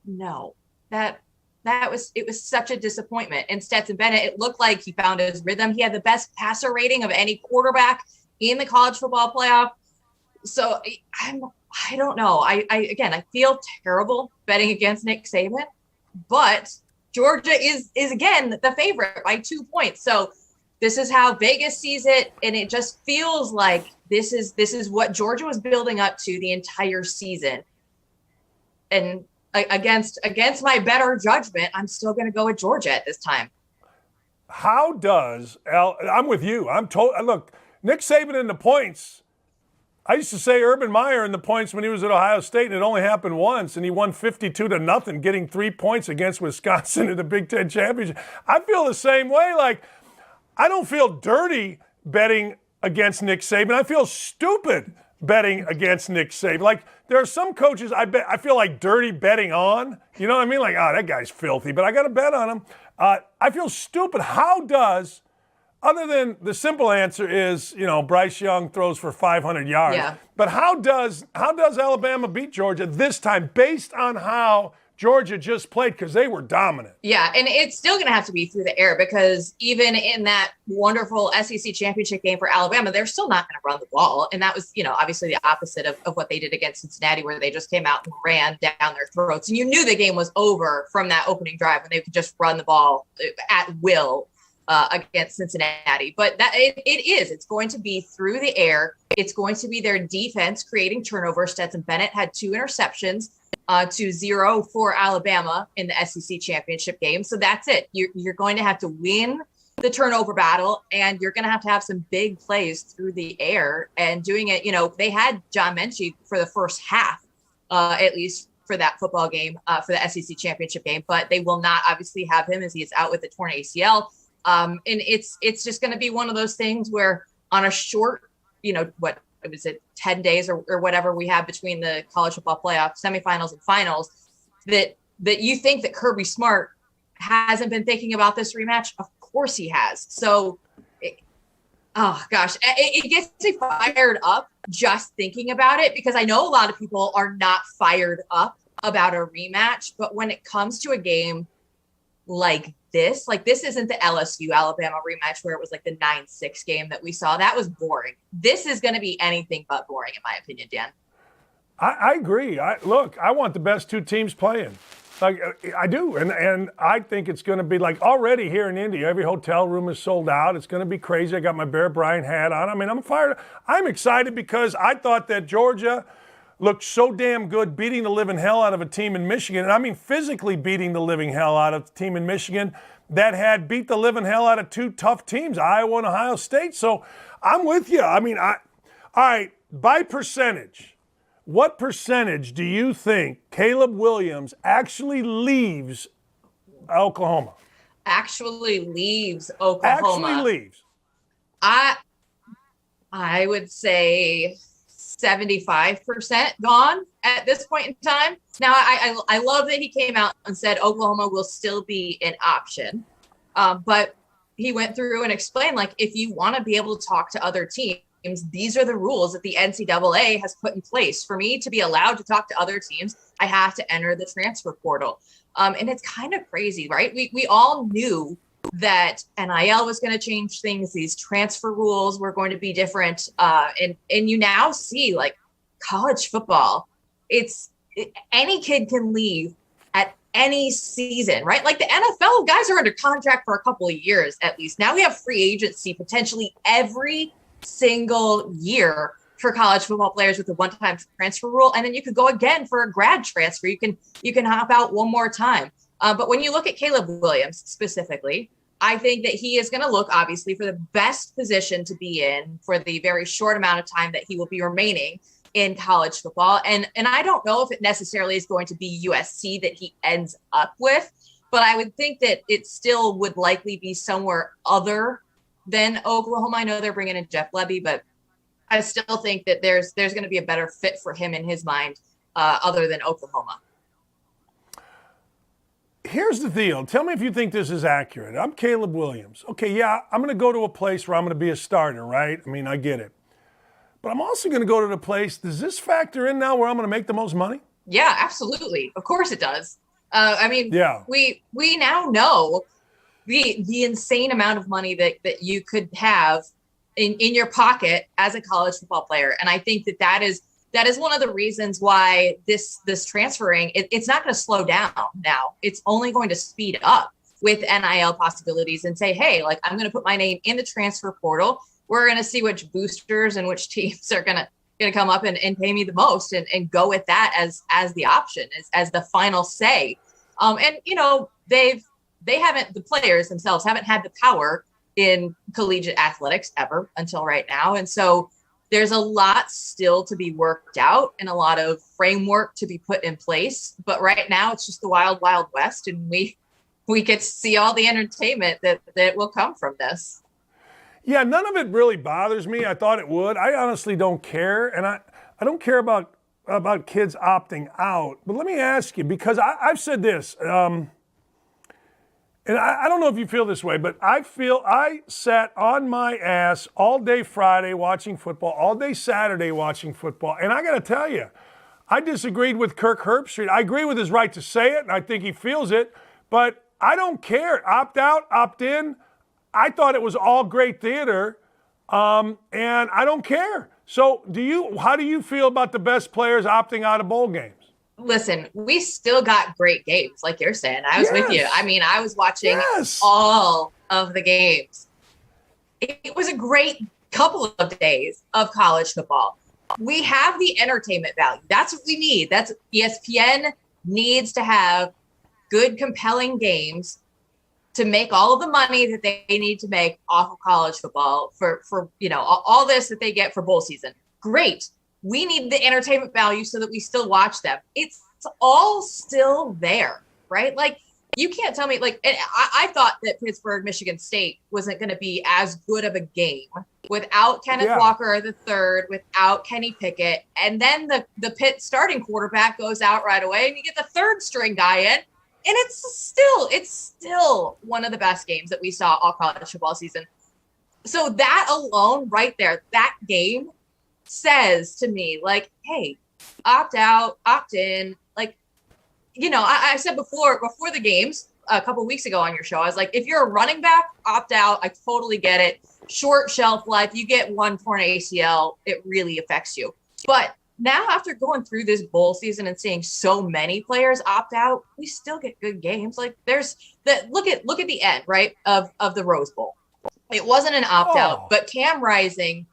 No, it was such a disappointment. And Stetson Bennett, it looked like he found his rhythm. He had the best passer rating of any quarterback in the college football playoff. So I don't know. I feel terrible betting against Nick Saban, but Georgia is again the favorite by 2 points. So this is how Vegas sees it, and it just feels like this is what Georgia was building up to the entire season. And against my better judgment, I'm still going to go with Georgia at this time. How does I'm with you. Look, Nick Saban in the points. I used to say Urban Meyer in the points when he was at Ohio State, and it only happened once, and he won 52-0, getting 3 points against Wisconsin in the Big Ten Championship. I feel the same way. I don't feel dirty betting against Nick Saban. I feel stupid betting against Nick Saban. There are some coaches I feel like dirty betting on. You know what I mean? That guy's filthy, but I got to bet on him. I feel stupid. How does, other than the simple answer is, Bryce Young throws for 500 yards. Yeah. But how does Alabama beat Georgia this time based on how Georgia just played? Because they were dominant. Yeah, and it's still going to have to be through the air, because even in that wonderful SEC championship game for Alabama, they're still not going to run the ball. And that was, obviously the opposite of what they did against Cincinnati, where they just came out and ran down their throats. And you knew the game was over from that opening drive when they could just run the ball at will against Cincinnati. But it's going to be through the air. It's going to be their defense creating turnovers. Stetson Bennett had 2 interceptions to 0 for Alabama in the SEC championship game. So that's it. You're going to have to win the turnover battle, and you're going to have some big plays through the air. And doing it, they had John Mechie for the first half, at least for that football game, for the SEC championship game. But they will not obviously have him, as he is out with the torn ACL. And it's just going to be one of those things where on a short, 10 days or whatever we have between the college football playoff semifinals and finals, that you think that Kirby Smart hasn't been thinking about this rematch. Of course he has. So, it gets me fired up just thinking about it, because I know a lot of people are not fired up about a rematch, but when it comes to a game like this isn't the LSU Alabama rematch where it was the 9-6 game that we saw. That was boring. This is going to be anything but boring, in my opinion, Dan. I agree. I want the best 2 teams playing. I do. And I think it's going to be already here in Indy, every hotel room is sold out. It's going to be crazy. I got my Bear Bryant hat on. I mean, I'm fired. I'm excited because I thought that Georgia looked so damn good beating the living hell out of a team in Michigan. And I mean physically beating the living hell out of a team in Michigan that had beat the living hell out of 2 tough teams, Iowa and Ohio State. So I'm with you. I mean, all right, by percentage, what percentage do you think Caleb Williams actually leaves Oklahoma? Actually leaves Oklahoma. Actually leaves. I would say 75% gone at this point in time. Now, I love that he came out and said Oklahoma will still be an option. But he went through and explained, like, if you want to be able to talk to other teams, these are the rules that the NCAA has put in place. For me to be allowed to talk to other teams, I have to enter the transfer portal. And it's kind of crazy, right? We all knew that NIL was going to change things. These transfer rules were going to be different. And you now see, like, college football, any kid can leave at any season, right? Like the NFL guys are under contract for a couple of years at least. Now we have free agency potentially every single year for college football players with the one-time transfer rule. And then you could go again for a grad transfer. You can hop out one more time. But when you look at Caleb Williams specifically, I think that he is going to look, obviously, for the best position to be in for the very short amount of time that he will be remaining in college football. And I don't know if it necessarily is going to be USC that he ends up with, but I would think that it still would likely be somewhere other than Oklahoma. I know they're bringing in Jeff Lebby, but I still think that there's going to be a better fit for him in his mind other than Oklahoma. Here's the deal. Tell me if you think this is accurate. I'm Caleb Williams. Okay, yeah, I'm going to go to a place where I'm going to be a starter, right? I mean, I get it. But I'm also going to go to the place, does this factor in now where I'm going to make the most money? Yeah, absolutely. Of course it does. I mean, yeah. we now know the insane amount of money that you could have in your pocket as a college football player. And I think that is one of the reasons why this transferring, it's not going to slow down now. It's only going to speed up with NIL possibilities and say, hey, like, I'm going to put my name in the transfer portal. We're going to see which boosters and which teams are going to come up and pay me the most and go with that as the option, as the final say. And, you know, the players themselves haven't had the power in collegiate athletics ever until right now. And so there's a lot still to be worked out and a lot of framework to be put in place. But right now it's just the wild, wild west. And we get to see all the entertainment that will come from this. Yeah, none of it really bothers me. I thought it would. I honestly don't care. And I don't care about kids opting out. But let me ask you, because I've said this, and I don't know if you feel this way, but I sat on my ass all day Friday watching football, all day Saturday watching football. And I got to tell you, I disagreed with Kirk Herbstreit. I agree with his right to say it, and I think he feels it. But I don't care. Opt out, opt in. I thought it was all great theater, and I don't care. So how do you feel about the best players opting out of bowl games? Listen, we still got great games, like you're saying. I was with you. I mean, I was watching all of the games. It was a great couple of days of college football. We have the entertainment value. That's what we need. That's ESPN needs to have good, compelling games to make all of the money that they need to make off of college football for you know, all this that they get for bowl season. Great. We need the entertainment value so that we still watch them. It's all still there, right? Like, you can't tell me, like, and I thought that Pittsburgh, Michigan State wasn't going to be as good of a game without Kenneth Walker III, without Kenny Pickett. And then the Pitt starting quarterback goes out right away and you get the third string guy in. And it's still one of the best games that we saw all college football season. So that alone right there, that game says to me, like, hey, opt out, opt in. Like, you know, I said before the games a couple of weeks ago on your show, I was like, if you're a running back, opt out. I totally get it. Short shelf life. You get one torn ACL, it really affects you. But now, after going through this bowl season and seeing so many players opt out, we still get good games. Like, there's that. Look at the end, right, of the Rose Bowl. It wasn't an opt out, but Cam Rising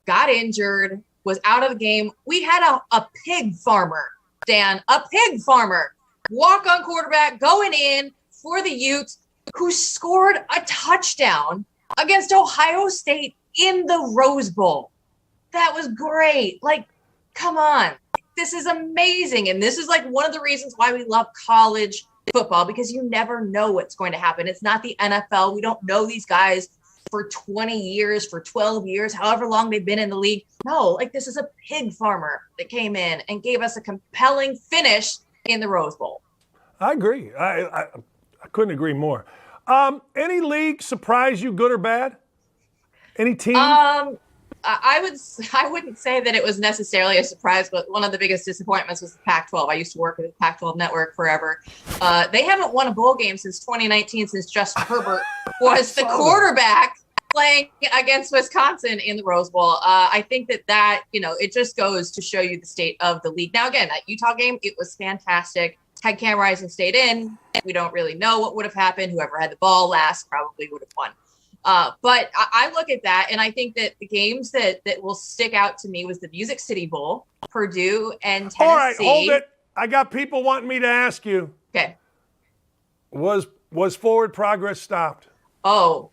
got injured, was out of the game. We had a pig farmer, Dan, a pig farmer, walk on quarterback going in for the Utes, who scored a touchdown against Ohio State in the Rose Bowl. That was great. Like, come on. This is amazing. And this is like one of the reasons why we love college football, because you never know what's going to happen. It's not the NFL. We don't know these guys for 20 years, for 12 years, however long they've been in the league. No, like this is a pig farmer that came in and gave us a compelling finish in the Rose Bowl. I agree. I couldn't agree more. Any league surprise you, good or bad? Any team? I wouldn't say that it was necessarily a surprise, but one of the biggest disappointments was the Pac-12. I used to work at the Pac-12 network forever. They haven't won a bowl game since 2019, since Justin Herbert was the quarterback playing against Wisconsin in the Rose Bowl. I think that, it just goes to show you the state of the league. Now, again, that Utah game, it was fantastic. Had Cam Rising stayed in, we don't really know what would have happened. Whoever had the ball last probably would have won. But I look at that, and I think that the games that will stick out to me was the Music City Bowl, Purdue and Tennessee. All right, hold it. I got people wanting me to ask you. Okay. Was forward progress stopped? Oh,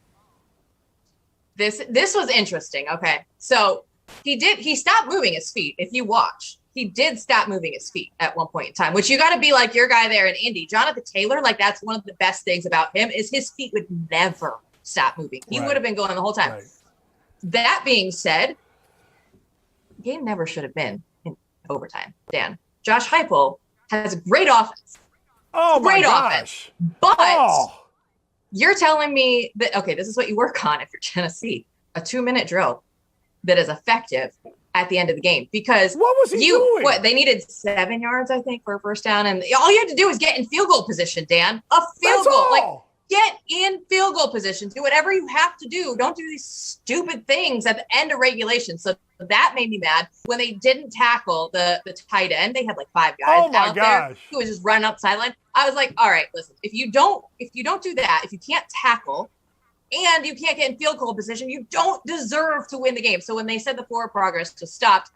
this was interesting. Okay, so he stopped moving his feet. If you watch, he did stop moving his feet at one point in time, which you got to be like your guy there in Indy, Jonathan Taylor. Like that's one of the best things about him is his feet would never stop moving. He would have been going the whole time. Right. That being said, the game never should have been in overtime. Dan, Josh Heupel has a great offense. Oh my gosh! But you're telling me that this is what you work on if you're Tennessee: a 2-minute drill that is effective at the end of the game. Because what was he doing? What they needed 7 yards, I think, for a first down, and all you had to do was get in field goal position. Dan, a field goal, like. Get in field goal position. Do whatever you have to do. Don't do these stupid things at the end of regulation. So that made me mad when they didn't tackle the tight end. They had like 5 guys out there who was just running up the sideline. I was like, all right, listen, if you don't do that, if you can't tackle and you can't get in field goal position, you don't deserve to win the game. So when they said the forward progress just stopped,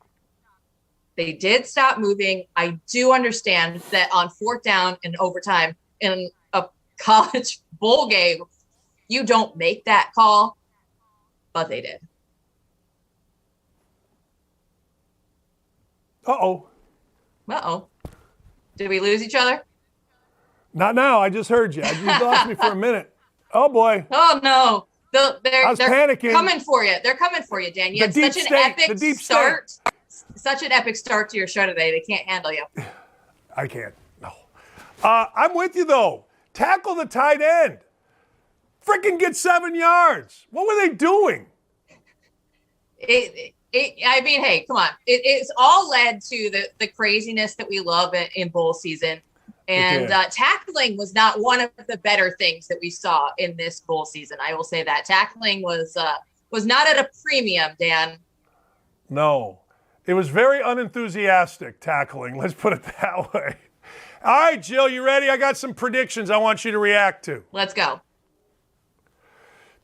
they did stop moving. I do understand that on 4th down and overtime in a college bowl game, you don't make that call, but they did. Uh-oh. Did we lose each other? Not now. I just heard you. You lost me for a minute. Oh, boy. Oh, no. They're panicking. Coming for you. They're coming for you, Dan. You had such an epic start. Such an epic start to your show today. They can't handle you. I can't. No. I'm with you, though. Tackle the tight end. Freaking get 7 yards. What were they doing? I mean, hey, come on. It's all led to the craziness that we love in bowl season. And tackling was not one of the better things that we saw in this bowl season. I will say that. Tackling was not at a premium, Dan. No. It was very unenthusiastic tackling. Let's put it that way. All right, Jill, you ready? I got some predictions I want you to react to. Let's go.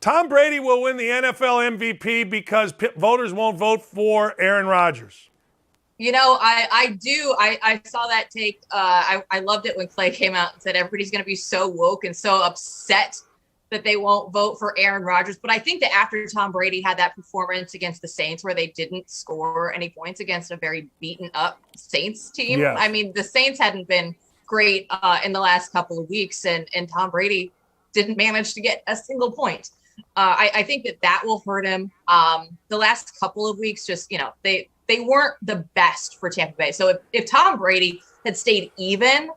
Tom Brady will win the NFL MVP because voters won't vote for Aaron Rodgers. I do. I saw that take. I loved it when Clay came out and said everybody's going to be so woke and so upset that they won't vote for Aaron Rodgers. But I think that after Tom Brady had that performance against the Saints where they didn't score any points against a very beaten up Saints team. Yes. I mean, the Saints hadn't been great in the last couple of weeks, and Tom Brady didn't manage to get a single point. I think that will hurt him. The last couple of weeks, just, they weren't the best for Tampa Bay. So if Tom Brady had stayed even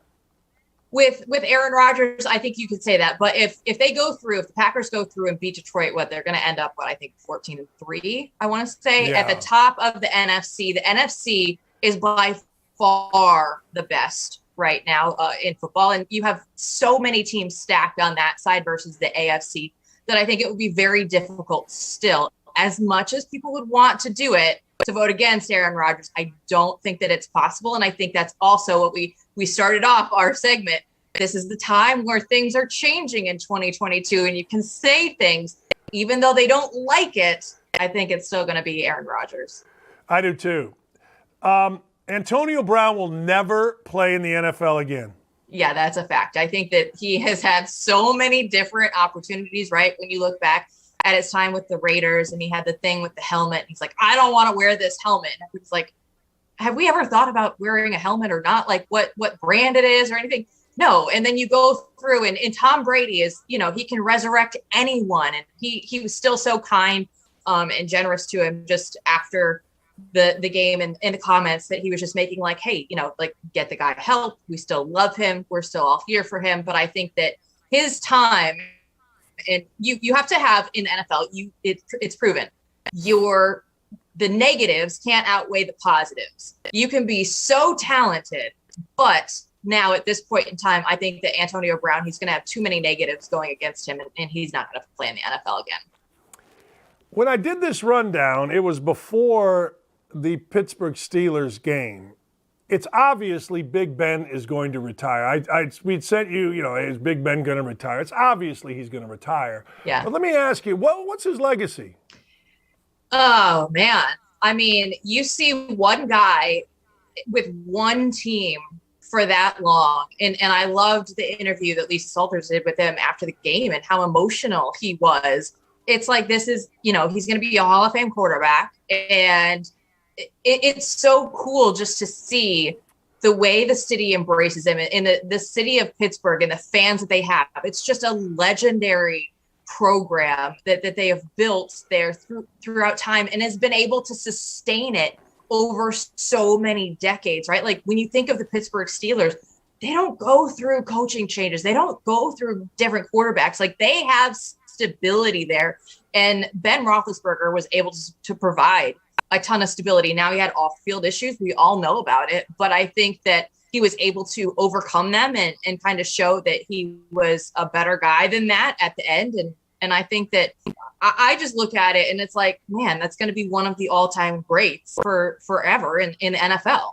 with Aaron Rodgers, I think you could say that. But if the Packers go through and beat Detroit, they're going to end up, I think 14-3, I want to say, at the top of the NFC. The NFC is by far the best right now in football. And you have so many teams stacked on that side versus the AFC that I think it would be very difficult still, as much as people would want to do it, to vote against Aaron Rodgers. I don't think that it's possible. And I think that's also what we started off our segment. This is the time where things are changing in 2022 and you can say things, even though they don't like it. I think it's still going to be Aaron Rodgers. I do too. Antonio Brown will never play in the NFL again. Yeah, that's a fact. I think that he has had so many different opportunities, right? When you look back at his time with the Raiders and he had the thing with the helmet. He's like, I don't want to wear this helmet. And it's like, have we ever thought about wearing a helmet or not? Like what brand it is or anything? No. And then you go through and Tom Brady is, he can resurrect anyone. And he was still so kind and generous to him just after the game and in the comments that he was just making like, hey, like get the guy help. We still love him. We're still all here for him. But I think that his time, and you have to have in the NFL, it's proven the negatives can't outweigh the positives. You can be so talented, but now at this point in time, I think that Antonio Brown, he's going to have too many negatives going against him, and he's not going to play in the NFL again. When I did this rundown, it was before the Pittsburgh Steelers game. It's obviously Big Ben is going to retire. We'd sent you, is Big Ben going to retire? It's obviously he's going to retire. Yeah. But let me ask you, what's his legacy? Oh, man. I mean, you see one guy with one team for that long. And I loved the interview that Lisa Salters did with him after the game and how emotional he was. It's like, this is, he's going to be a Hall of Fame quarterback. And it's so cool just to see the way the city embraces him and the city of Pittsburgh and the fans that they have. It's just a legendary program that they have built there throughout time and has been able to sustain it over so many decades, right? Like when you think of the Pittsburgh Steelers, they don't go through coaching changes. They don't go through different quarterbacks. Like they have stability there. And Ben Roethlisberger was able to provide a ton of stability. Now he had off-field issues. We all know about it. But I think that he was able to overcome them and kind of show that he was a better guy than that at the end. And I think that I just look at it and it's like, man, that's going to be one of the all-time greats for forever in the NFL.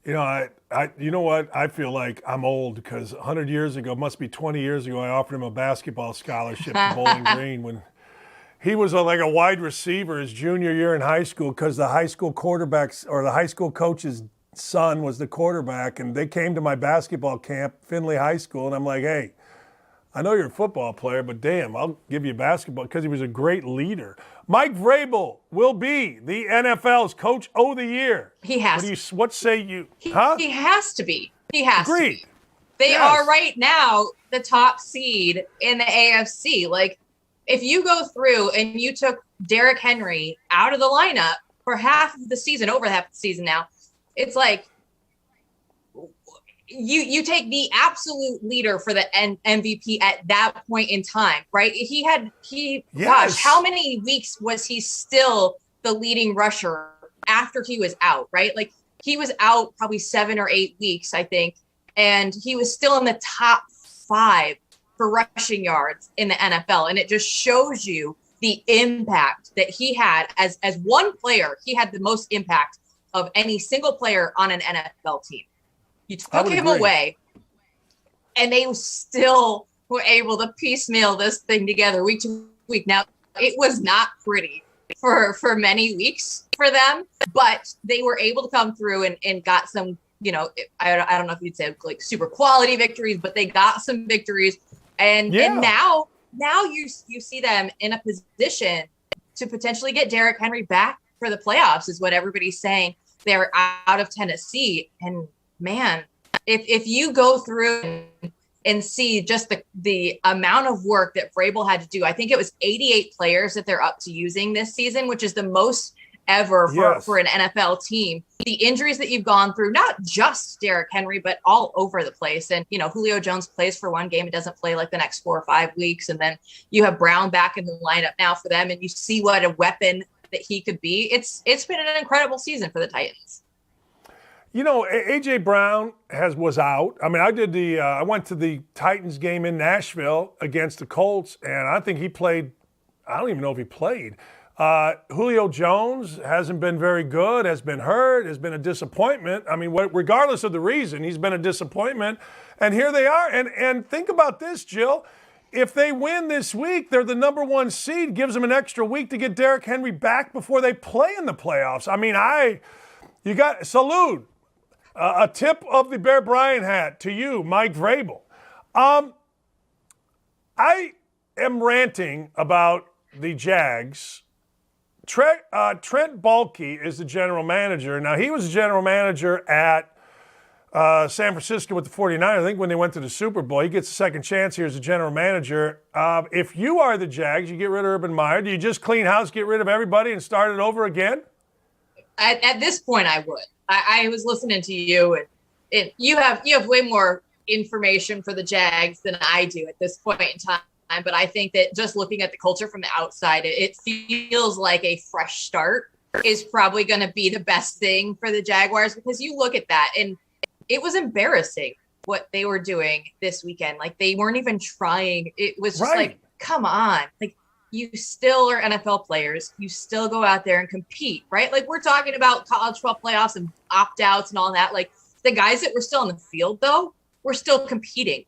You know what? I feel like I'm old because 100 years ago, must be 20 years ago, I offered him a basketball scholarship to Bowling Green when he was like a wide receiver his junior year in high school because the high school quarterbacks or the high school coach's son was the quarterback, and they came to my basketball camp, Findlay High School, and I'm like, hey, I know you're a football player, but damn, I'll give you basketball because he was a great leader. Mike Vrabel will be the NFL's Coach of the Year. He has. What say you? He has to be. He has Agreed. to be. They are right now the top seed in the AFC. Like, if you go through and you took Derrick Henry out of the lineup for half of the season, over half the season now, it's like you take the absolute leader for the MVP at that point in time, right? Gosh, how many weeks was he still the leading rusher after he was out, right? Like he was out probably 7 or 8 weeks, I think. And he was still in the top 5 for rushing yards in the NFL. And it just shows you the impact that he had as one player. He had the most impact of any single player on an NFL team. You took him away, and they still were able to piecemeal this thing together week to week. Now, it was not pretty for many weeks for them, but they were able to come through and got some, I don't know if you'd say like super quality victories, but they got some victories. And now you see them in a position to potentially get Derrick Henry back for the playoffs is what everybody's saying. They're out of Tennessee. And man, if you go through and see just the amount of work that Vrabel had to do, I think it was 88 players that they're up to using this season, which is the most ever for an NFL team. The injuries that you've gone through, not just Derrick Henry, but all over the place. And, Julio Jones plays for one game and doesn't play like the next 4 or 5 weeks. And then you have Brown back in the lineup now for them. And you see what a weapon that he could be. It's been an incredible season for the Titans. A.J. Brown was out. I mean, I went to the Titans game in Nashville against the Colts, and I think he played. I don't even know if he played. Julio Jones hasn't been very good, has been hurt, has been a disappointment. I mean, regardless of the reason, he's been a disappointment. And here they are. And think about this, Jill. If they win this week, they're the number 1 seed, gives them an extra week to get Derrick Henry back before they play in the playoffs. I mean, you got salute. A tip of the Bear Bryant hat to you, Mike Vrabel. I am ranting about the Jags. Trent Baalke is the general manager. Now, he was the general manager at San Francisco with the 49ers. I think when they went to the Super Bowl, he gets a second chance here as a general manager. If you are the Jags, you get rid of Urban Meyer. Do you just clean house, get rid of everybody, and start it over again? At this point, I would. I was listening to you, and you have way more information for the Jags than I do at this point in time. But I think that just looking at the culture from the outside, it feels like a fresh start is probably going to be the best thing for the Jaguars, because you look at that and it was embarrassing what they were doing this weekend. Like, they weren't even trying. It was just like, come on. Like, you still are NFL players. You still go out there and compete, right? Like, we're talking about college football playoffs and opt-outs and all that. Like, the guys that were still on the field, though, were still competing.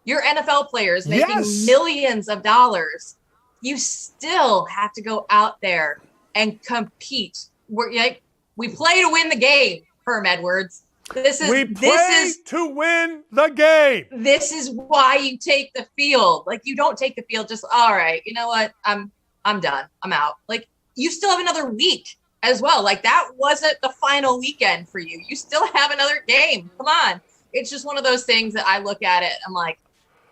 You're NFL players making millions of dollars. You still have to go out there and compete. We play to win the game, Herm Edwards. We play to win the game. This is why you take the field. Like, you don't take the field just, all right, you know what? I'm done. I'm out. Like, you still have another week as well. Like, that wasn't the final weekend for you. You still have another game. Come on. It's just one of those things that I look at it. I'm like,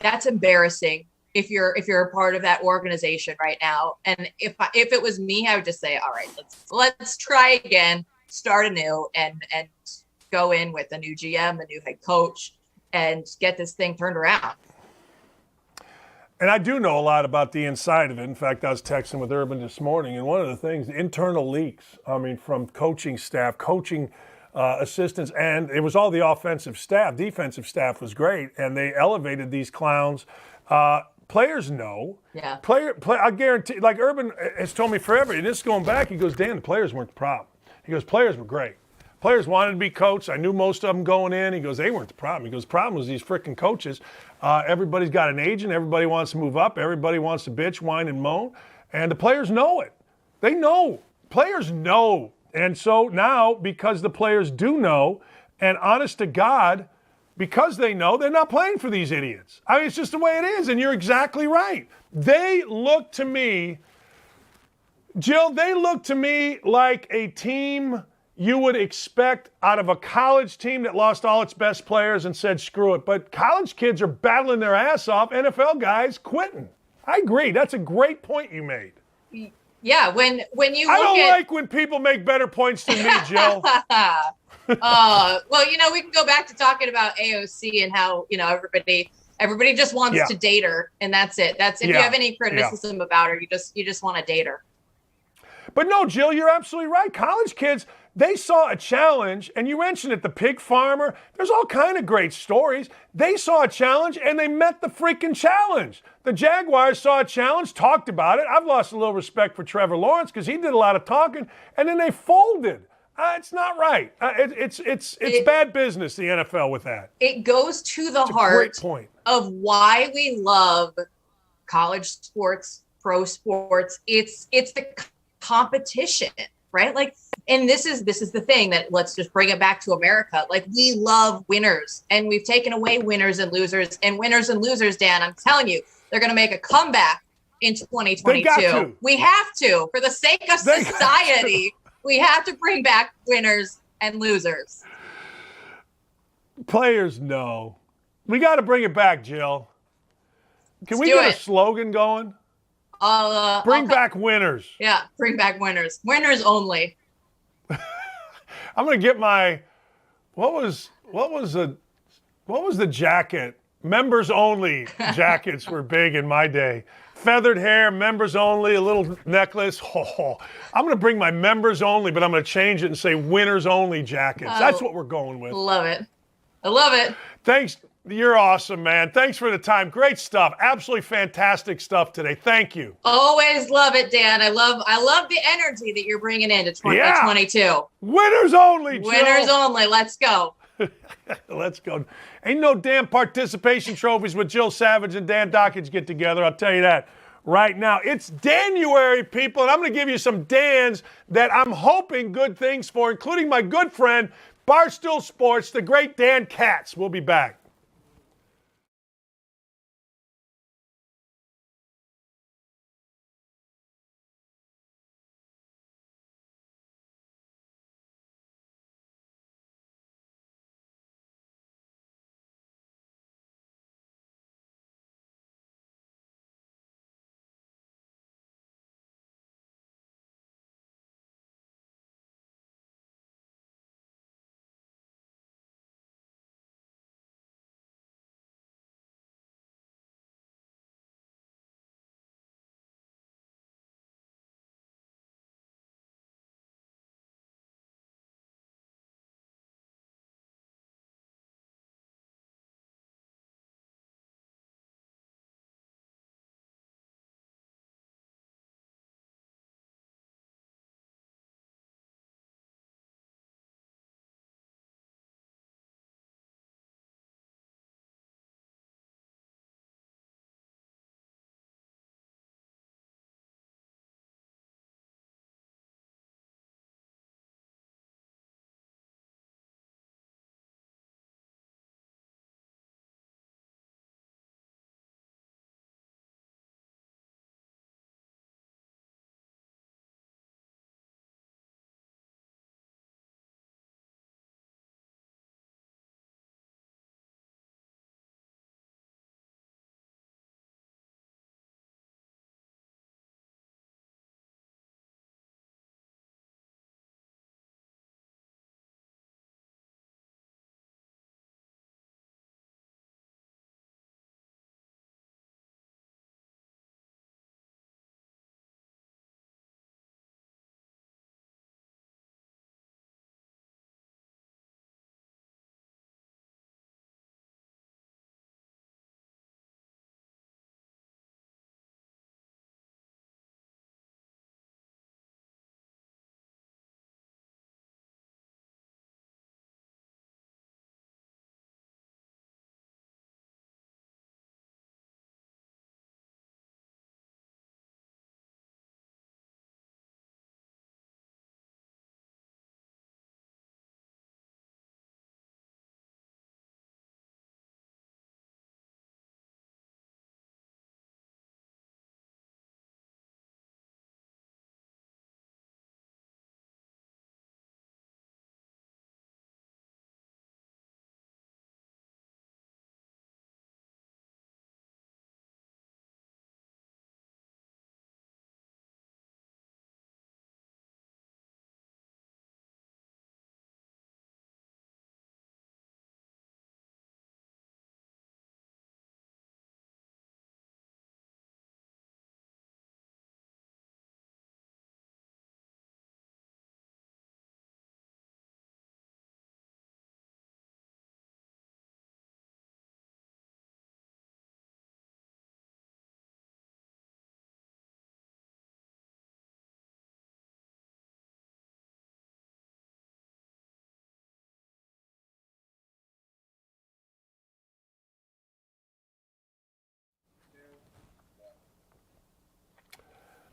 that's embarrassing if you're a part of that organization right now. And if it was me, I would just say, all right, let's try again, start anew, and go in with a new GM, a new head coach, and get this thing turned around. And I do know a lot about the inside of it. In fact, I was texting with Urban this morning, and one of the things, internal leaks, I mean, from coaching staff, coaching assistants, and it was all the offensive staff. Defensive staff was great, and they elevated these clowns. Players know. Yeah. I guarantee, like Urban has told me forever, and this is going back, he goes, Dan, the players weren't the problem. He goes, players were great. Players wanted to be coached. I knew most of them going in. He goes, they weren't the problem. He goes, the problem was these freaking coaches. Everybody's got an agent. Everybody wants to move up. Everybody wants to bitch, whine, and moan. And the players know it. They know. Players know. And so now, because the players do know, and honest to God, because they know, they're not playing for these idiots. I mean, it's just the way it is, and you're exactly right. They look to me, Jill, they look to me like a team you would expect out of a college team that lost all its best players and said, screw it. But college kids are battling their ass off. NFL guys quitting. I agree. That's a great point you made. Yeah, when you look I don't like when people make better points than me, Jill. Well, we can go back to talking about AOC and how, everybody just wants to date her, and that's it. That's if you have any criticism about her, you just want to date her. But no, Jill, you're absolutely right. College kids, they saw a challenge, and you mentioned it, the pig farmer. There's all kind of great stories. They saw a challenge, and they met the freaking challenge. The Jaguars saw a challenge, talked about it. I've lost a little respect for Trevor Lawrence because he did a lot of talking, and then they folded. It's not right. It's bad business, the NFL, with that. It goes to the heart of why we love college sports, pro sports. It's the competition, right? Like, and this is the thing that, let's just bring it back to America. Like, we love winners, and we've taken away winners and losers. And winners and losers, Dan, I'm telling you, they're going to make a comeback in 2022. We have to, for the sake of society. We have to bring back winners and losers. Players know. We got to bring it back, Jill. Can we get a slogan going? Bring back winners. Yeah, bring back winners. Winners only. I'm gonna get my what was the jacket? Members only jackets were big in my day. Feathered hair, members only, a little necklace. I'm gonna bring my members only, but I'm gonna change it and say winners only jackets. That's what we're going with. Love it. I love it. Thanks. You're awesome, man. Thanks for the time. Great stuff. Absolutely fantastic stuff today. Thank you. Always love it, Dan. I love the energy that you're bringing into 2022. Yeah. Winners only, Jill. Winners only. Let's go. Let's go. Ain't no damn participation trophies with Jill Savage and Dan Dakich get together. I'll tell you that right now. It's Danuary, people, and I'm going to give you some Dans that I'm hoping good things for, including my good friend, Barstool Sports, the great Dan Katz. We'll be back.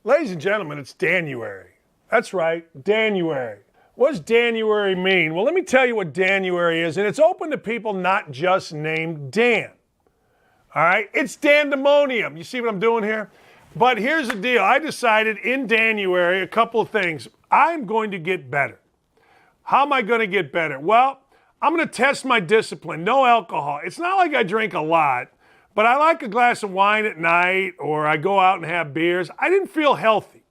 Ladies and gentlemen, it's Danuary. That's right, Danuary. What does Danuary mean? Well, let me tell you what Danuary is, and it's open to people not just named Dan. All right, it's Dandemonium. You see what I'm doing here? But here's the deal. I decided in January a couple of things. I'm going to get better. How am I going to get better? Well, I'm going to test my discipline. No alcohol. It's not like I drink a lot, but I like a glass of wine at night or I go out and have beers. I didn't feel healthy.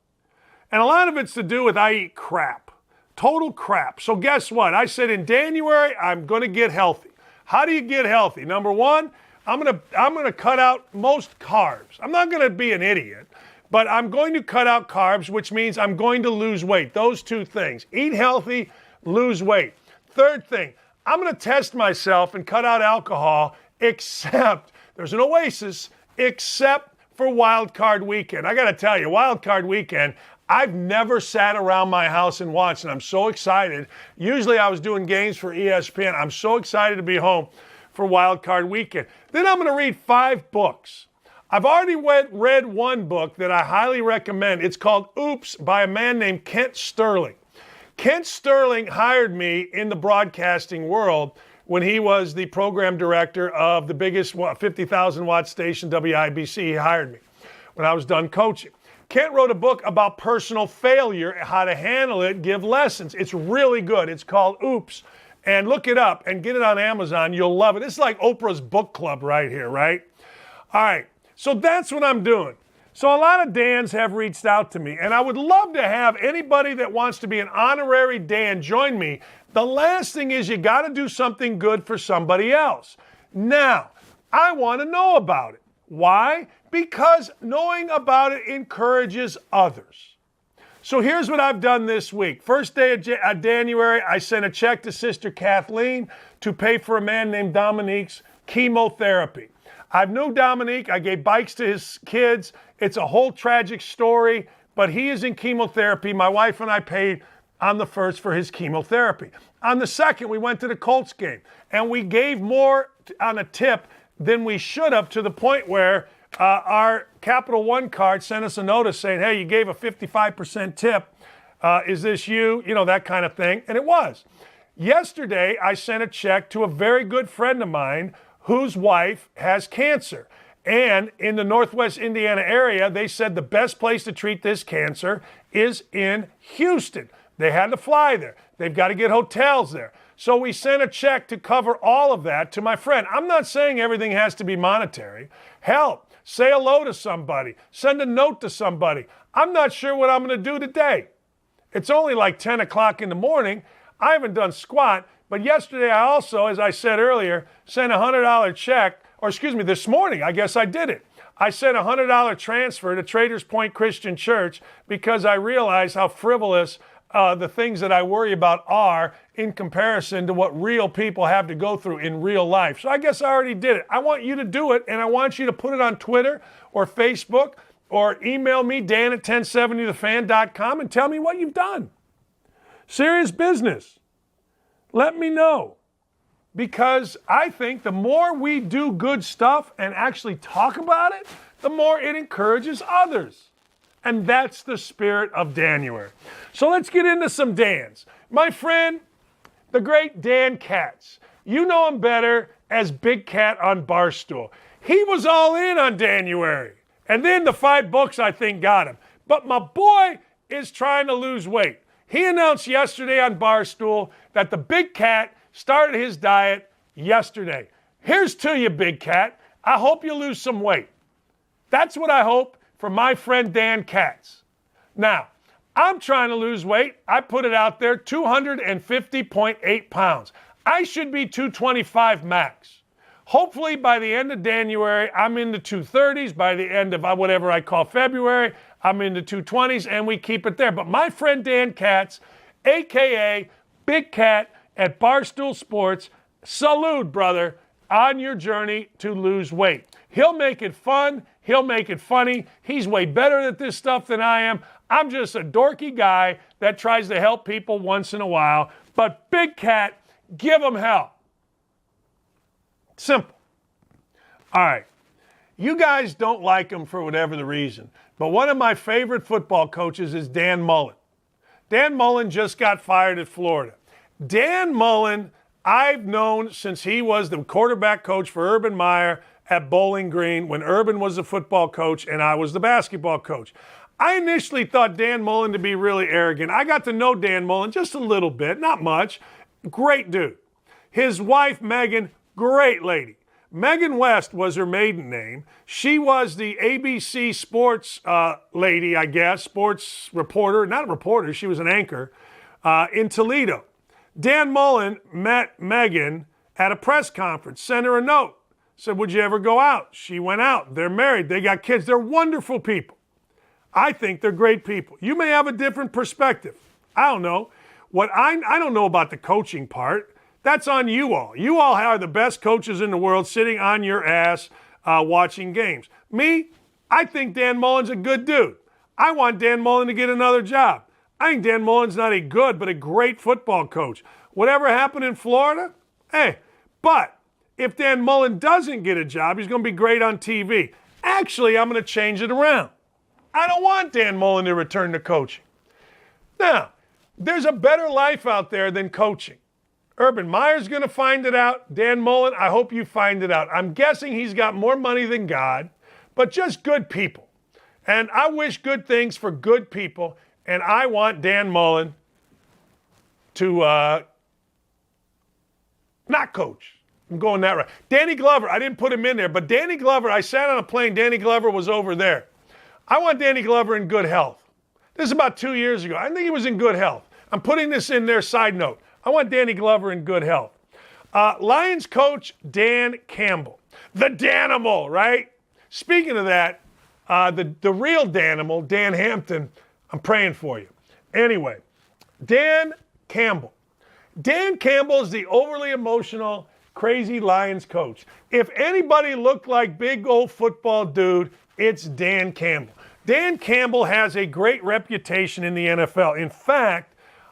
And a lot of it's to do with I eat crap. Total crap. So guess what? I said in January, I'm going to get healthy. How do you get healthy? Number one, I'm gonna cut out most carbs. I'm not gonna be an idiot, but I'm going to cut out carbs, which means I'm going to lose weight. Those two things. Eat healthy, lose weight. Third thing, I'm gonna test myself and cut out alcohol, except, there's an oasis, except for Wild Card Weekend. I gotta tell you, Wild Card Weekend, I've never sat around my house and watched, and I'm so excited. Usually I was doing games for ESPN. I'm so excited to be home for Wild Card Weekend. Then I'm going to read 5 books. I've already read one book that I highly recommend. It's called Oops by a man named Kent Sterling. Kent Sterling hired me in the broadcasting world when he was the program director of the biggest 50,000 watt station, WIBC. He hired me when I was done coaching. Kent wrote a book about personal failure, how to handle it, give lessons. It's really good. It's called Oops. And look it up and get it on Amazon. You'll love it. It's like Oprah's book club right here, right? All right. So that's what I'm doing. So a lot of Dans have reached out to me, and I would love to have anybody that wants to be an honorary Dan join me. The last thing is you got to do something good for somebody else. Now, I want to know about it. Why? Because knowing about it encourages others. So here's what I've done this week. First day of January, I sent a check to Sister Kathleen to pay for a man named Dominique's chemotherapy. I knew Dominique. I gave bikes to his kids. It's a whole tragic story, but he is in chemotherapy. My wife and I paid on the 1st for his chemotherapy. On the 2nd, we went to the Colts game, and we gave more on a tip than we should have, to the point where our Capital One card sent us a notice saying, hey, you gave a 55% tip. Is this you? You know, that kind of thing. And it was. Yesterday, I sent a check to a very good friend of mine whose wife has cancer. And in the Northwest Indiana area, they said the best place to treat this cancer is in Houston. They had to fly there. They've got to get hotels there. So we sent a check to cover all of that to my friend. I'm not saying everything has to be monetary. Hell, say hello to somebody. Send a note to somebody. I'm not sure what I'm going to do today. It's only like 10 o'clock in the morning. I haven't done squat. But yesterday I also, as I said earlier, sent a $100 check, or excuse me, this morning, I guess I did it. I sent a $100 transfer to Traders Point Christian Church because I realized how frivolous the things that I worry about are in comparison to what real people have to go through in real life. So I guess I already did it. I want you to do it, and I want you to put it on Twitter or Facebook or email me, Dan at 1070thefan.com, and tell me what you've done. Serious business. Let me know. Because I think the more we do good stuff and actually talk about it, the more it encourages others. And that's the spirit of January. So let's get into some Dans. My friend, the great Dan Katz. You know him better as Big Cat on Barstool. He was all in on January. And then the 5 books, I think, got him. But my boy is trying to lose weight. He announced yesterday on Barstool that the Big Cat started his diet yesterday. Here's to you, Big Cat. I hope you lose some weight. That's what I hope for my friend Dan Katz. Now, I'm trying to lose weight. I put it out there, 250.8 pounds. I should be 225 max. Hopefully by the end of January, I'm in the 230s. By the end of whatever I call February, I'm in the 220s, and we keep it there. But my friend Dan Katz, a.k.a. Big Cat at Barstool Sports, salute, brother, on your journey to lose weight. He'll make it fun. He'll make it funny. He's way better at this stuff than I am. I'm just a dorky guy that tries to help people once in a while. But Big Cat, give him hell. Simple. All right. You guys don't like him for whatever the reason. But one of my favorite football coaches is Dan Mullen. Dan Mullen just got fired at Florida. Dan Mullen, I've known since he was the quarterback coach for Urban Meyer at Bowling Green when Urban was the football coach and I was the basketball coach. I initially thought Dan Mullen to be really arrogant. I got to know Dan Mullen just a little bit, not much. Great dude. His wife, Megan, great lady. Megan West was her maiden name. She was the ABC sports lady, I guess, sports reporter, not a reporter, she was an anchor, in Toledo. Dan Mullen met Megan at a press conference, sent her a note, said, would you ever go out? She went out. They're married. They got kids. They're wonderful people. I think they're great people. You may have a different perspective. I don't know. I don't know about the coaching part. That's on you all. You all are the best coaches in the world sitting on your ass watching games. Me, I think Dan Mullen's a good dude. I want Dan Mullen to get another job. I think Dan Mullen's not a good, but a great football coach. Whatever happened in Florida, but if Dan Mullen doesn't get a job, he's going to be great on TV. Actually, I'm going to change it around. I don't want Dan Mullen to return to coaching. Now, there's a better life out there than coaching. Urban Meyer's going to find it out. Dan Mullen, I hope you find it out. I'm guessing he's got more money than God, but just good people. And I wish good things for good people, and I want Dan Mullen to not coach. I'm going that right. Danny Glover, I didn't put him in there, but Danny Glover, I sat on a plane, Danny Glover was over there. I want Danny Glover in good health. This is about 2 years ago. I think he was in good health. I'm putting this in there, side note. I want Danny Glover in good health. Lions coach Dan Campbell. The Danimal, right? Speaking of that, the real Danimal, Dan Hampton, I'm praying for you. Anyway, Dan Campbell. Dan Campbell is the overly emotional, crazy Lions coach. If anybody looked like big old football dude, it's Dan Campbell. Dan Campbell has a great reputation in the NFL. In fact,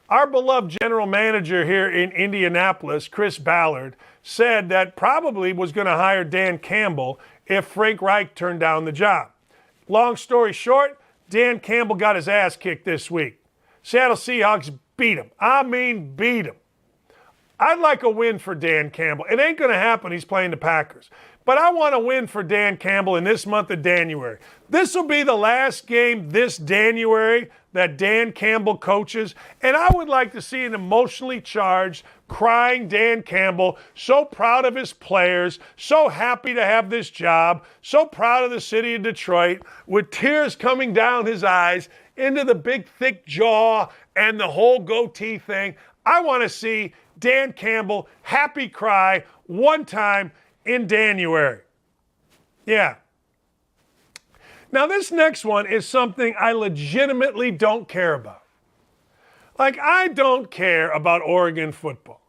our beloved general manager here in Indianapolis, Chris Ballard, said that probably was going to hire Dan Campbell if Frank Reich turned down the job. Long story short, Dan Campbell got his ass kicked this week. Seattle Seahawks beat him. I mean, beat him. I'd like a win for Dan Campbell. It ain't going to happen. He's playing the Packers. But I want a win for Dan Campbell in this month of January. This will be the last game this January that Dan Campbell coaches. And I would like to see an emotionally charged, crying Dan Campbell, so proud of his players, so happy to have this job, so proud of the city of Detroit, with tears coming down his eyes, into the big, thick jaw and the whole goatee thing. I want to see Dan Campbell happy cry one time in January. Yeah. Now, this next one is something I legitimately don't care about. Like, I don't care about Oregon football.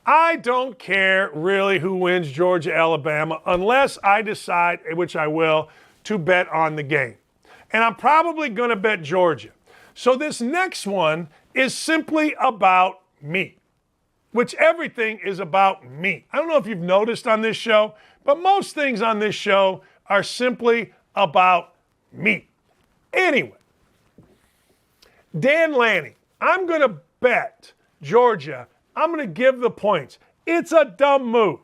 I don't care really who wins Georgia, Alabama, unless I decide, which I will, to bet on the game. And I'm probably going to bet Georgia. So this next one is simply about me, which everything is about me. I don't know if you've noticed on this show, but most things on this show are simply about me. Anyway, Dan Lanning, I'm going to bet Georgia. I'm going to give the points. It's a dumb move.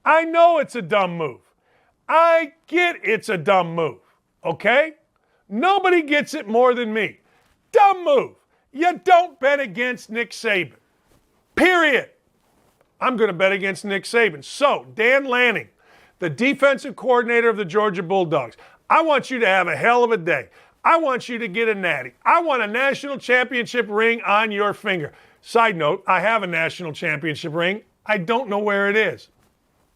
I know it's a dumb move. I get it's a dumb move, okay? Nobody gets it more than me. Dumb move. You don't bet against Nick Saban. Period. I'm going to bet against Nick Saban. So, Dan Lanning, the defensive coordinator of the Georgia Bulldogs, I want you to have a hell of a day. I want you to get a natty. I want a national championship ring on your finger. Side note, I have a national championship ring. I don't know where it is.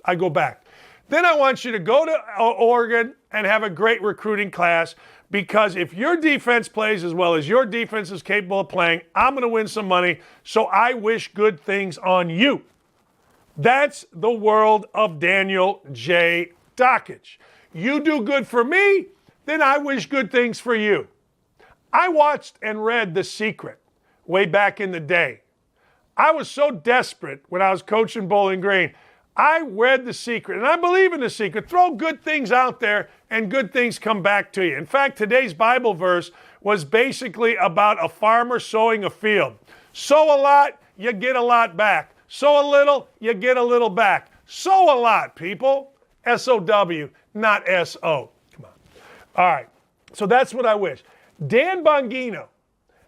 I go back. Then I want you to go to Oregon and have a great recruiting class, because if your defense plays as well as your defense is capable of playing, I'm going to win some money. So I wish good things on you. That's the world of Daniel J. Dakich. You do good for me, then I wish good things for you. I watched and read The Secret way back in the day. I was so desperate when I was coaching Bowling Green. I read The Secret, and I believe in The Secret. Throw good things out there, and good things come back to you. In fact, today's Bible verse was basically about a farmer sowing a field. Sow a lot, you get a lot back. Sow a little, you get a little back. Sow a lot, people. S-O-W, not S-O. Come on. All right, so that's what I wish. Dan Bongino.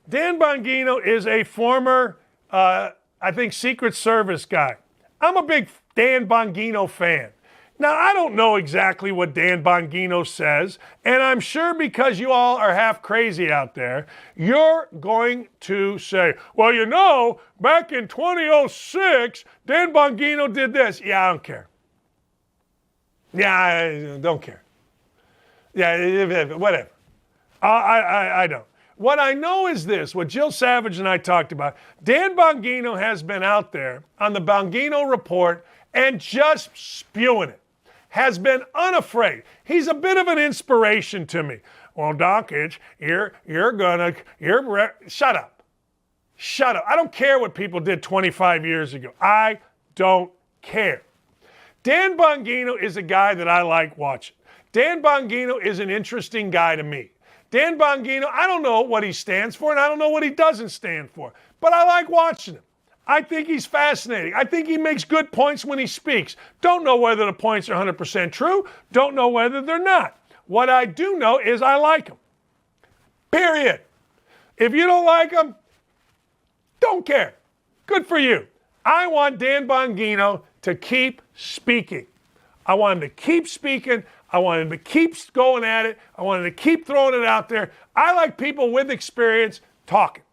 Dan Bongino is a former, I think, Secret Service guy. I'm a big Dan Bongino fan. Now, I don't know exactly what Dan Bongino says, and I'm sure because you all are half crazy out there, you're going to say, well, you know, back in 2006, Dan Bongino did this. Yeah, I don't care. Yeah, I don't care. Yeah, whatever. I don't. What I know is this, what Jill Savage and I talked about. Dan Bongino has been out there on the Bongino Report and just spewing it. Has been unafraid. He's a bit of an inspiration to me. Well, Dakich, shut up. Shut up. I don't care what people did 25 years ago. I don't care. Dan Bongino is a guy that I like watching. Dan Bongino is an interesting guy to me. Dan Bongino, I don't know what he stands for, and I don't know what he doesn't stand for, but I like watching him. I think he's fascinating. I think he makes good points when he speaks. Don't know whether the points are 100% true. Don't know whether they're not. What I do know is I like him. Period. If you don't like him, don't care. Good for you. I want Dan Bongino to keep speaking. I want him to keep speaking. I want him to keep going at it. I want him to keep throwing it out there. I like people with experience talking.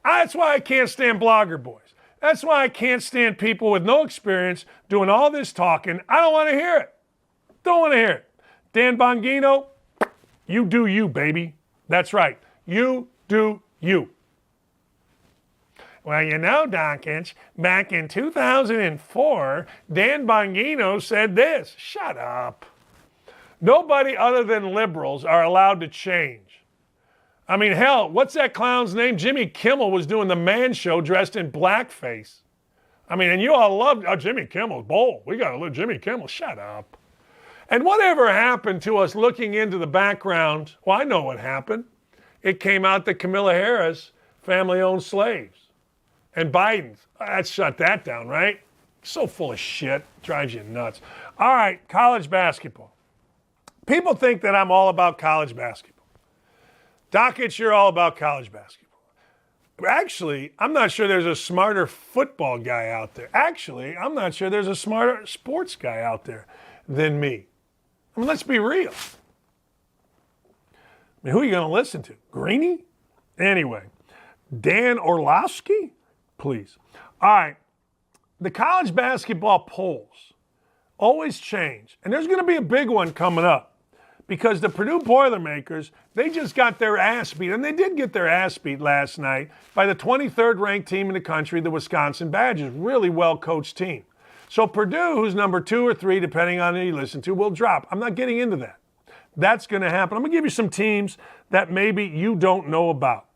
That's why I can't stand blogger boys. That's why I can't stand people with no experience doing all this talking. I don't want to hear it. Don't want to hear it. Dan Bongino, you do you, baby. That's right. You do you. Well, you know, Dakich, back in 2004, Dan Bongino said this. Shut up. Nobody other than liberals are allowed to change. I mean, hell, what's that clown's name? Jimmy Kimmel was doing the Man Show dressed in blackface. I mean, and you all loved, Jimmy Kimmel, bold. We got to let Jimmy Kimmel. Shut up. And whatever happened to us looking into the background, well, I know what happened. It came out that Kamala Harris family-owned slaves. And Biden, let's shut that down, right? So full of shit. Drives you nuts. All right, college basketball. People think that I'm all about college basketball. Dakich, you're all about college basketball. Actually, I'm not sure there's a smarter football guy out there. Actually, I'm not sure there's a smarter sports guy out there than me. I mean, let's be real. I mean, who are you going to listen to? Greeny? Anyway, Dan Orlovsky? Please. All right. The college basketball polls always change. And there's going to be a big one coming up. Because the Purdue Boilermakers, they just got their ass beat, and they did get their ass beat last night by the 23rd ranked team in the country, the Wisconsin Badgers. Really well-coached team. So Purdue, who's number 2 or 3, depending on who you listen to, will drop. I'm not getting into that. That's going to happen. I'm going to give you some teams that maybe you don't know about.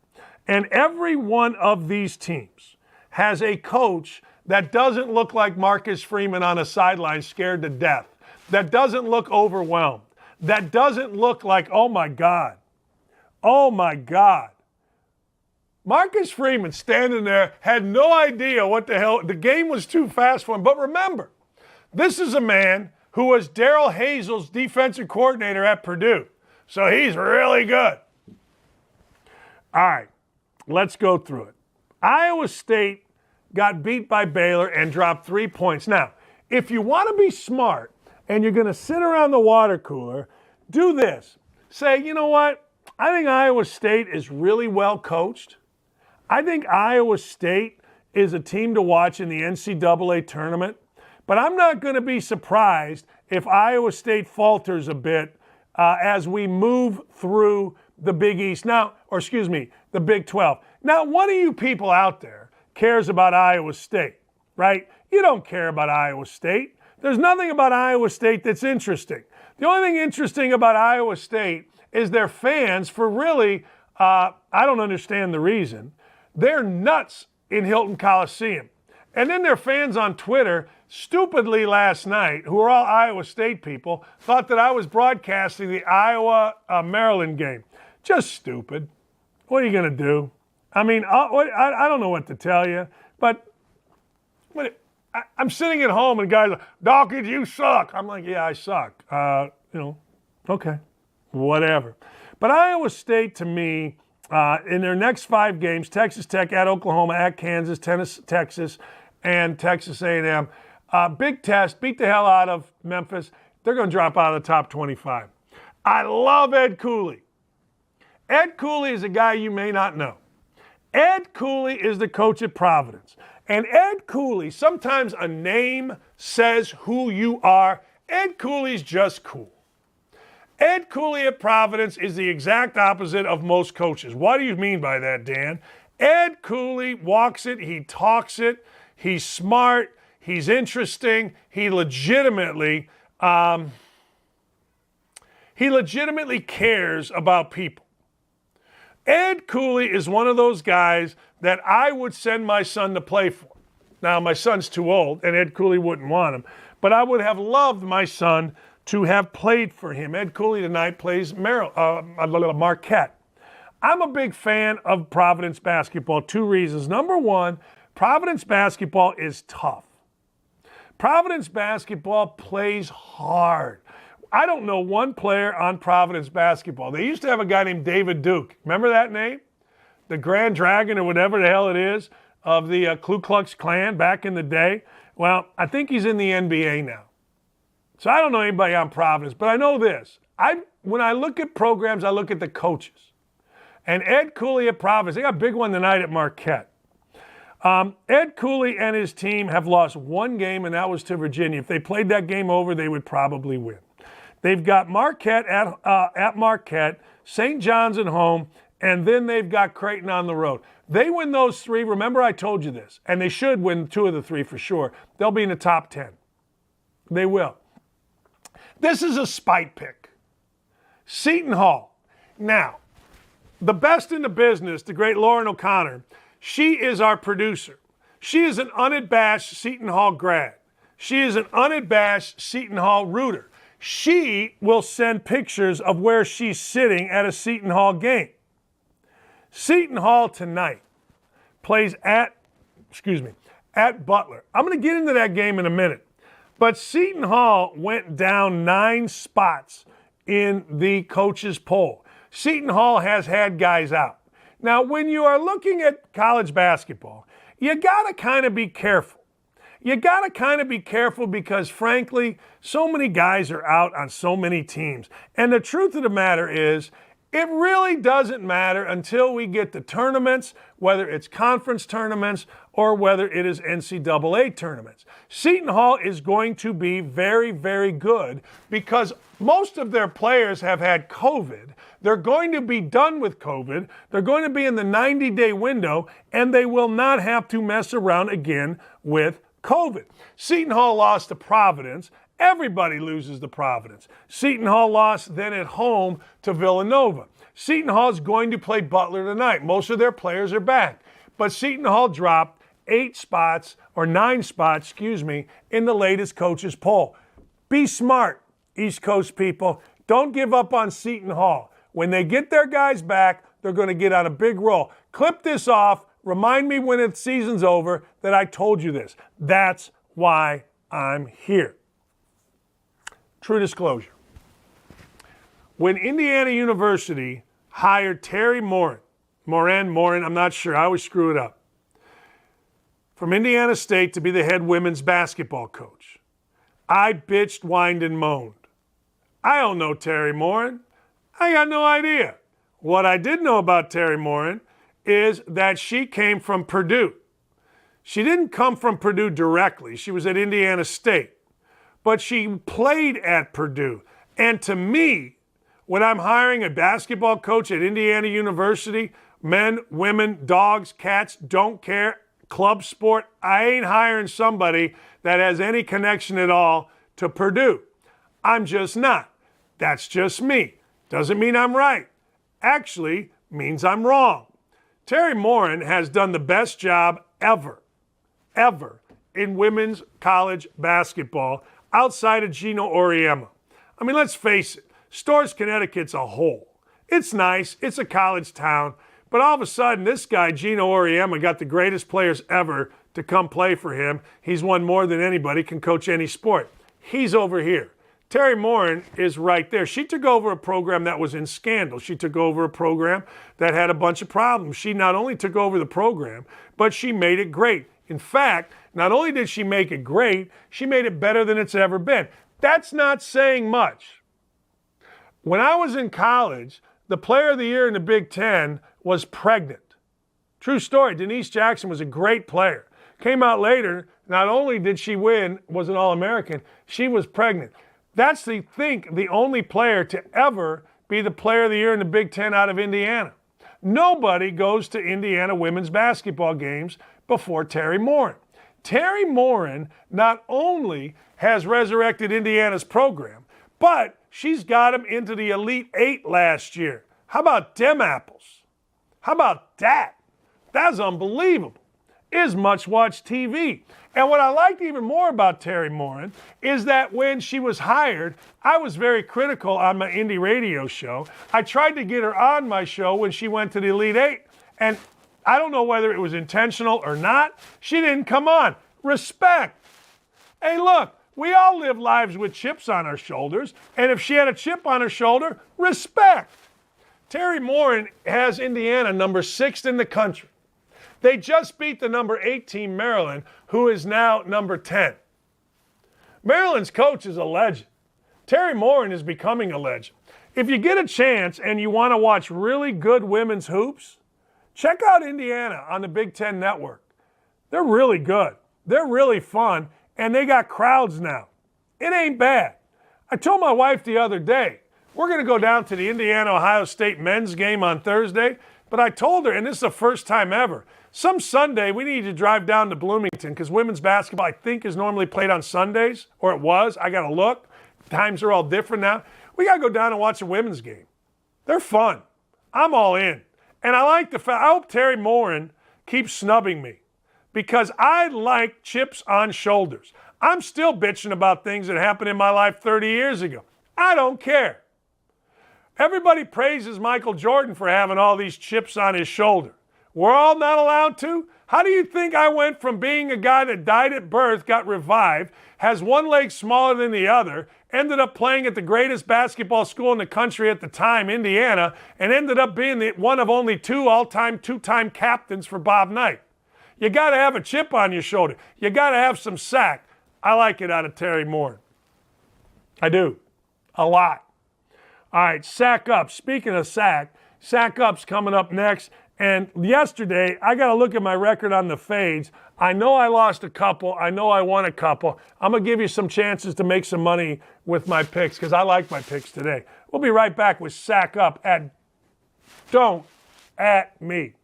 And every one of these teams has a coach that doesn't look like Marcus Freeman on a sideline scared to death, that doesn't look overwhelmed, that doesn't look like, oh my God. Oh my God. Marcus Freeman standing there had no idea what the hell. The game was too fast for him. But remember, this is a man who was Darrell Hazel's defensive coordinator at Purdue. So he's really good. All right, let's go through it. Iowa State got beat by Baylor and dropped 3 points. Now, if you want to be smart, and you're going to sit around the water cooler, do this. Say, you know what? I think Iowa State is really well coached. I think Iowa State is a team to watch in the NCAA tournament. But I'm not going to be surprised if Iowa State falters a bit as we move through the Big East. Now, or excuse me, the Big 12. Now, one of you people out there cares about Iowa State, right? You don't care about Iowa State. There's nothing about Iowa State that's interesting. The only thing interesting about Iowa State is their fans for really, I don't understand the reason. They're nuts in Hilton Coliseum. And then their fans on Twitter, stupidly last night, who are all Iowa State people, thought that I was broadcasting the Iowa-Maryland game. Just stupid. What are you going to do? I mean, I don't know what to tell you, but I'm sitting at home and guys are, Dakich, you suck. I'm like, yeah, I suck. Okay, whatever. But Iowa State, to me, in their next 5 games, Texas Tech, at Oklahoma, at Kansas, Texas, and Texas A&M, big test, beat the hell out of Memphis. They're going to drop out of the top 25. I love Ed Cooley. Ed Cooley is a guy you may not know. Ed Cooley is the coach at Providence. And Ed Cooley, sometimes a name says who you are. Ed Cooley's just cool. Ed Cooley at Providence is the exact opposite of most coaches. What do you mean by that, Dan? Ed Cooley walks it, he talks it, he's smart, he's interesting, he legitimately cares about people. Ed Cooley is one of those guys that I would send my son to play for. Now, my son's too old, and Ed Cooley wouldn't want him, but I would have loved my son to have played for him. Ed Cooley tonight plays Marquette. I'm a big fan of Providence basketball. 2 reasons. Number 1, Providence basketball is tough. Providence basketball plays hard. I don't know one player on Providence basketball. They used to have a guy named David Duke. Remember that name? The Grand Dragon or whatever the hell it is of the Ku Klux Klan back in the day. Well, I think he's in the NBA now. So I don't know anybody on Providence, but I know this. When I look at programs, I look at the coaches. And Ed Cooley at Providence, they got a big one tonight at Marquette. Ed Cooley and his team have lost 1 game, and that was to Virginia. If they played that game over, they would probably win. They've got Marquette at Marquette, St. John's at home, and then they've got Creighton on the road. They win those 3. Remember, I told you this, and they should win 2 of the 3 for sure. They'll be in the top 10. They will. This is a spite pick. Seton Hall. Now, the best in the business, the great Lauren O'Connor, she is our producer. She is an unabashed Seton Hall grad. She is an unabashed Seton Hall rooter. She will send pictures of where she's sitting at a Seton Hall game. Seton Hall tonight plays at Butler. I'm going to get into that game in a minute. But Seton Hall went down 9 spots in the coaches' poll. Seton Hall has had guys out. Now, when you are looking at college basketball, you got to kind of be careful. You got to kind of be careful because, frankly, so many guys are out on so many teams. And the truth of the matter is, it really doesn't matter until we get to tournaments, whether it's conference tournaments or whether it is NCAA tournaments. Seton Hall is going to be very, very good because most of their players have had COVID. They're going to be done with COVID. They're going to be in the 90-day window, and they will not have to mess around again with COVID. Seton Hall lost to Providence. Everybody loses to Providence. Seton Hall lost then at home to Villanova. Seton Hall is going to play Butler tonight. Most of their players are back. But Seton Hall dropped 9 spots, in the latest coaches poll. Be smart, East Coast people. Don't give up on Seton Hall. When they get their guys back, they're going to get on a big roll. Clip this off. Remind me when the season's over that I told you this. That's why I'm here. True disclosure. When Indiana University hired Terry Morin, I'm not sure, I always screw it up, from Indiana State to be the head women's basketball coach, I bitched, whined, and moaned. I don't know Terry Morin. I got no idea. What I did know about Terry Morin is that she came from Purdue. She didn't come from Purdue directly. She was at Indiana State. But she played at Purdue. And to me, when I'm hiring a basketball coach at Indiana University, men, women, dogs, cats, don't care, club sport, I ain't hiring somebody that has any connection at all to Purdue. I'm just not. That's just me. Doesn't mean I'm right. Actually means I'm wrong. Terry Morin has done the best job ever in women's college basketball outside of Gino Auriemma. I mean, let's face it, Storrs, Connecticut's a hole. It's nice, it's a college town, but all of a sudden, this guy, Gino Auriemma, got the greatest players ever to come play for him. He's won more than anybody, can coach any sport. He's over here. Terry Morin is right there. She took over a program that was in scandal. She took over a program that had a bunch of problems. She not only took over the program, but she made it great. In fact, not only did she make it great, she made it better than it's ever been. That's not saying much. When I was in college, the player of the year in the Big Ten was pregnant. True story. Denise Jackson was a great player. Came out later, not only did she win, was an All-American, she was pregnant. That's, the only player to ever be the player of the year in the Big Ten out of Indiana. Nobody goes to Indiana women's basketball games before Terry Morin. Terry Morin not only has resurrected Indiana's program, but she's got them into the Elite Eight last year. How about dem apples? How about that? That's unbelievable. Is much-watched TV. And what I liked even more about Terry Morin is that when she was hired, I was very critical on my indie radio show. I tried to get her on my show when she went to the Elite Eight, and I don't know whether it was intentional or not. She didn't come on. Respect. Hey, look, we all live lives with chips on our shoulders, and if she had a chip on her shoulder, respect. Terry Morin has Indiana number 6 in the country. They just beat the number 8 team, Maryland, who is now number 10. Maryland's coach is a legend. Terry Morin is becoming a legend. If you get a chance and you want to watch really good women's hoops, check out Indiana on the Big Ten Network. They're really good. They're really fun, and they got crowds now. It ain't bad. I told my wife the other day, we're going to go down to the Indiana-Ohio State men's game on Thursday, but I told her, and this is the first time ever, some Sunday we need to drive down to Bloomington because women's basketball, I think, is normally played on Sundays, or it was. I got to look. Times are all different now. We got to go down and watch a women's game. They're fun. I'm all in. And I like the fact, I hope Terry Morin keeps snubbing me because I like chips on shoulders. I'm still bitching about things that happened in my life 30 years ago. I don't care. Everybody praises Michael Jordan for having all these chips on his shoulder. We're all not allowed to? How do you think I went from being a guy that died at birth, got revived, has one leg smaller than the other, ended up playing at the greatest basketball school in the country at the time, Indiana, and ended up being one of only 2 all-time, 2-time captains for Bob Knight? You got to have a chip on your shoulder. You got to have some sack. I like it out of Terry Morin. I do. A lot. All right, sack up. Speaking of sack up's coming up next. And yesterday, I got to look at my record on the fades. I know I lost a couple. I know I won a couple. I'm going to give you some chances to make some money with my picks because I like my picks today. We'll be right back with Sack Up at Don't At Me.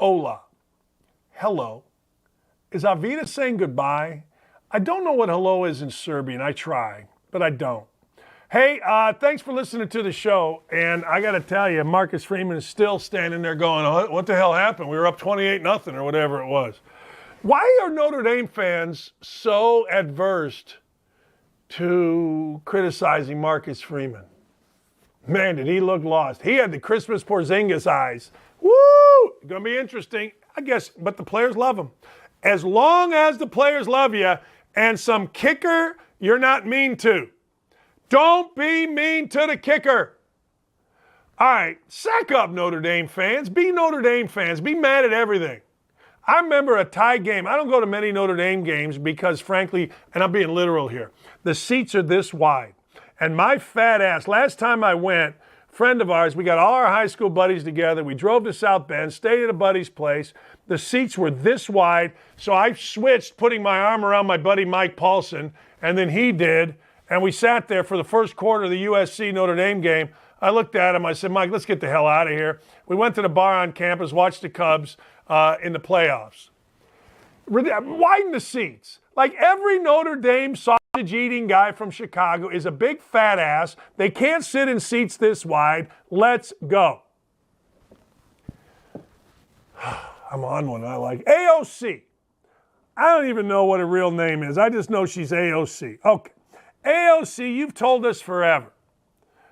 Hola. Hello. Is Avita saying goodbye? I don't know what hello is in Serbian. I try, but I don't. Hey, thanks for listening to the show. And I got to tell you, Marcus Freeman is still standing there going, oh, what the hell happened? We were up 28-0 or whatever it was. Why are Notre Dame fans so adverse to criticizing Marcus Freeman? Man, did he look lost. He had the Christmas Porzingis eyes. Woo! Going to be interesting, I guess, but the players love him. As long as the players love you and some kicker you're not mean to. Don't be mean to the kicker. All right, sack up, Notre Dame fans. Be Notre Dame fans. Be mad at everything. I remember a tie game. I don't go to many Notre Dame games because, frankly, and I'm being literal here, the seats are this wide. And my fat ass, last time I went, friend of ours, we got all our high school buddies together. We drove to South Bend, stayed at a buddy's place. The seats were this wide, so I switched, putting my arm around my buddy Mike Paulson, and then he did, and we sat there for the first quarter of the USC Notre Dame game. I looked at him, I said, Mike, let's get the hell out of here. We went to the bar on campus, watched the Cubs in the playoffs. Widen the seats. Like every Notre Dame sausage-eating guy from Chicago is a big fat ass. They can't sit in seats this wide. Let's go. I'm on one I like. AOC. I don't even know what her real name is. I just know she's AOC. Okay. AOC, you've told us forever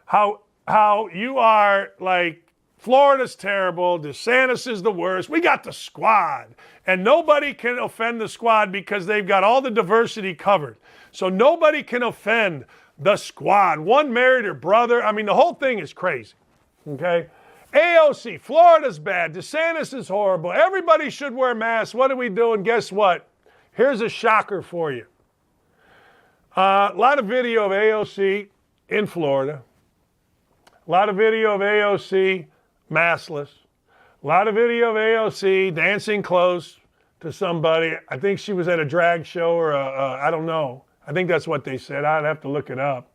how you are like, Florida's terrible, DeSantis is the worst, we got the squad. And nobody can offend the squad because they've got all the diversity covered. So nobody can offend the squad. One married her brother. I mean, the whole thing is crazy. Okay? AOC, Florida's bad, DeSantis is horrible, everybody should wear masks. What are we doing? Guess what? Here's a shocker for you. A lot of video of AOC in Florida. A lot of video of AOC maskless. A lot of video of AOC dancing close to somebody. I think she was at a drag show or I don't know. I think that's what they said. I'd have to look it up.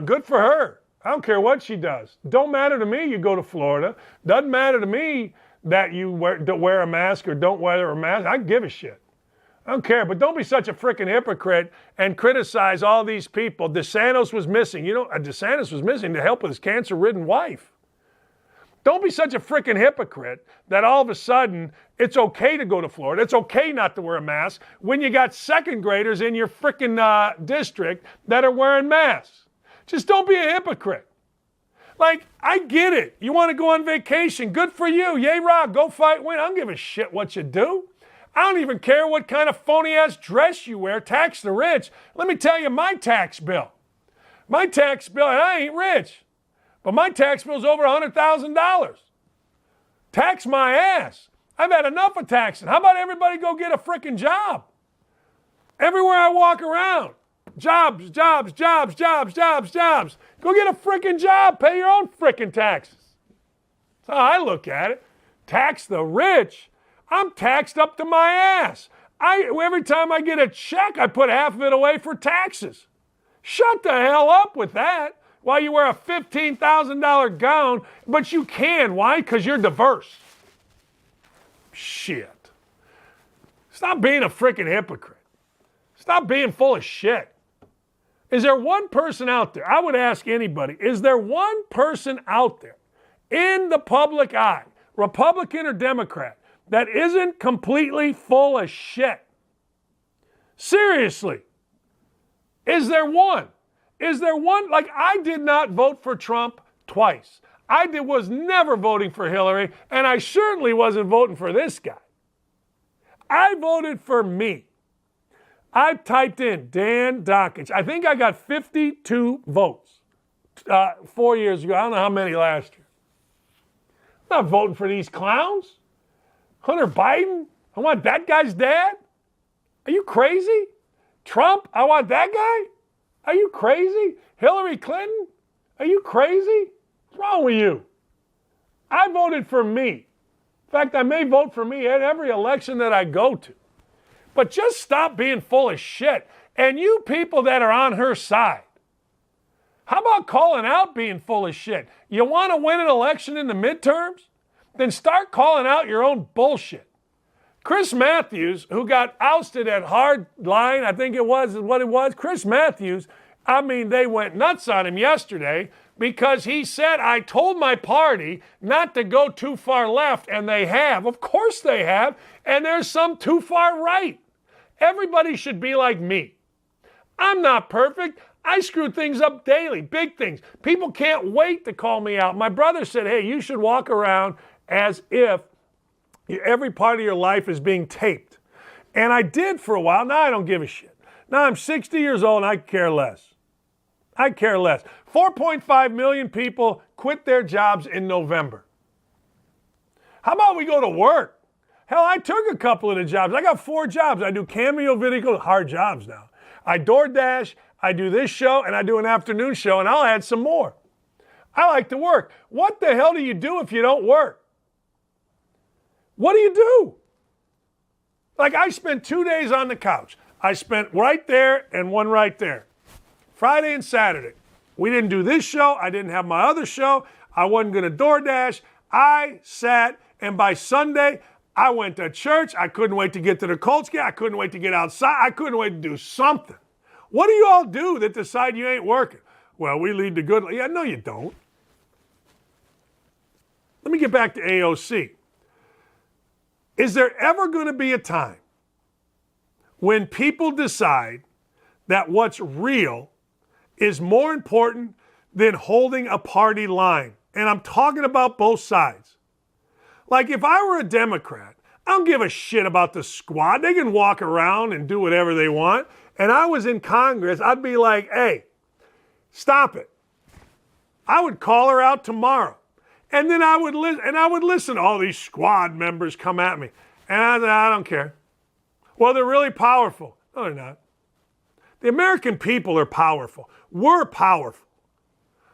Good for her. I don't care what she does. Don't matter to me you go to Florida. Doesn't matter to me that you wear a mask or don't wear a mask. I give a shit. I don't care, but don't be such a freaking hypocrite and criticize all these people. DeSantis was missing. You know, DeSantis was missing to help with his cancer-ridden wife. Don't be such a freaking hypocrite that all of a sudden it's okay to go to Florida. It's okay not to wear a mask when you got second graders in your freaking district that are wearing masks. Just don't be a hypocrite. Like, I get it. You want to go on vacation. Good for you. Yay, Rob. Go fight, win. I don't give a shit what you do. I don't even care what kind of phony-ass dress you wear. Tax the rich. Let me tell you my tax bill. My tax bill, and I ain't rich, but my tax bill's over $100,000. Tax my ass. I've had enough of taxing. How about everybody go get a freaking job? Everywhere I walk around. Jobs, jobs, jobs, jobs, jobs, jobs. Go get a freaking job. Pay your own freaking taxes. That's how I look at it. Tax the rich. I'm taxed up to my ass. Every time I get a check, I put half of it away for taxes. Shut the hell up with that. While you wear a $15,000 gown, but you can. Why? Because you're diverse. Shit. Stop being a freaking hypocrite. Stop being full of shit. Is there one person out there, I would ask anybody, is there one person out there in the public eye, Republican or Democrat, that isn't completely full of shit? Seriously. Is there one? Is there one? Like, I did not vote for Trump twice. I was never voting for Hillary, and I certainly wasn't voting for this guy. I voted for me. I typed in Dan Dakich. I think I got 52 votes 4 years ago. I don't know how many last year. I'm not voting for these clowns. Hunter Biden? I want that guy's dad? Are you crazy? Trump? I want that guy? Are you crazy? Hillary Clinton? Are you crazy? What's wrong with you? I voted for me. In fact, I may vote for me at every election that I go to. But just stop being full of shit. And you people that are on her side, how about calling out being full of shit? You want to win an election in the midterms? then start calling out your own bullshit. Chris Matthews, who got ousted at hard line, I think it was what it was. Chris Matthews, I mean, they went nuts on him yesterday because he said, I told my party not to go too far left, and they have. Of course they have, and there's some too far right. Everybody should be like me. I'm not perfect. I screw things up daily, big things. People can't wait to call me out. My brother said, hey, you should walk around as if every part of your life is being taped. And I did for a while. Now I don't give a shit. Now I'm 60 years old and I care less. I care less. 4.5 million people quit their jobs in November. How about we go to work? Hell, I took a couple of the jobs. I got 4 jobs. I do cameo video, hard jobs now. I DoorDash, I do this show, and I do an afternoon show, and I'll add some more. I like to work. What the hell do you do if you don't work? What do you do? Like, I spent 2 days on the couch. I spent right there and one right there. Friday and Saturday. We didn't do this show. I didn't have my other show. I wasn't going to DoorDash. I sat, and by Sunday, I went to church. I couldn't wait to get to the Colts game. I couldn't wait to get outside. I couldn't wait to do something. What do you all do that decide you ain't working? Well, we lead the good life. Yeah, no, you don't. Let me get back to AOC. Is there ever going to be a time when people decide that what's real is more important than holding a party line? And I'm talking about both sides. Like, if I were a Democrat, I don't give a shit about the squad. They can walk around and do whatever they want. And I was in Congress, I'd be like, hey, stop it. I would call her out tomorrow. And then I would listen to all these squad members come at me. And I said, I don't care. Well, they're really powerful. No, they're not. The American people are powerful. We're powerful.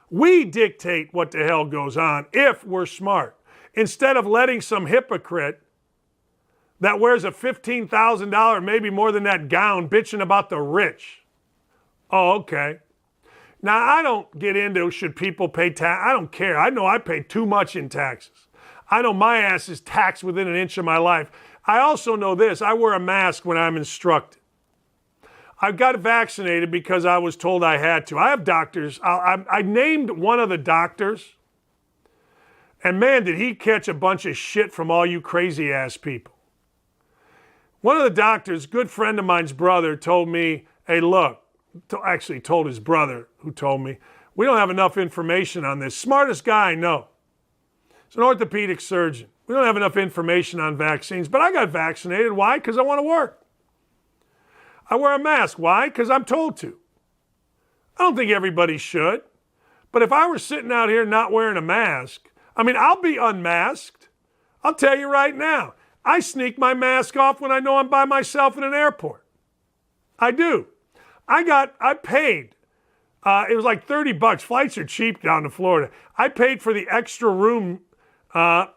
We dictate what the hell goes on if we're smart. Instead of letting some hypocrite that wears a $15,000, maybe more than that gown, bitching about the rich. Oh, okay. Now, I don't get into should people pay tax. I don't care. I know I pay too much in taxes. I know my ass is taxed within an inch of my life. I also know this. I wear a mask when I'm instructed. I got vaccinated because I was told I had to. I have doctors. I named one of the doctors, and man, did he catch a bunch of shit from all you crazy-ass people. One of the doctors, good friend of mine's brother, told me, hey, look, actually told his brother who told me, we don't have enough information on this. Smartest guy I know. He's an orthopedic surgeon. We don't have enough information on vaccines, but I got vaccinated. Why? Because I want to work. I wear a mask. Why? Because I'm told to. I don't think everybody should. But if I were sitting out here not wearing a mask, I mean, I'll be unmasked. I'll tell you right now. I sneak my mask off when I know I'm by myself in an airport. I do. I paid. It was like $30. Flights are cheap down to Florida. I paid for the extra room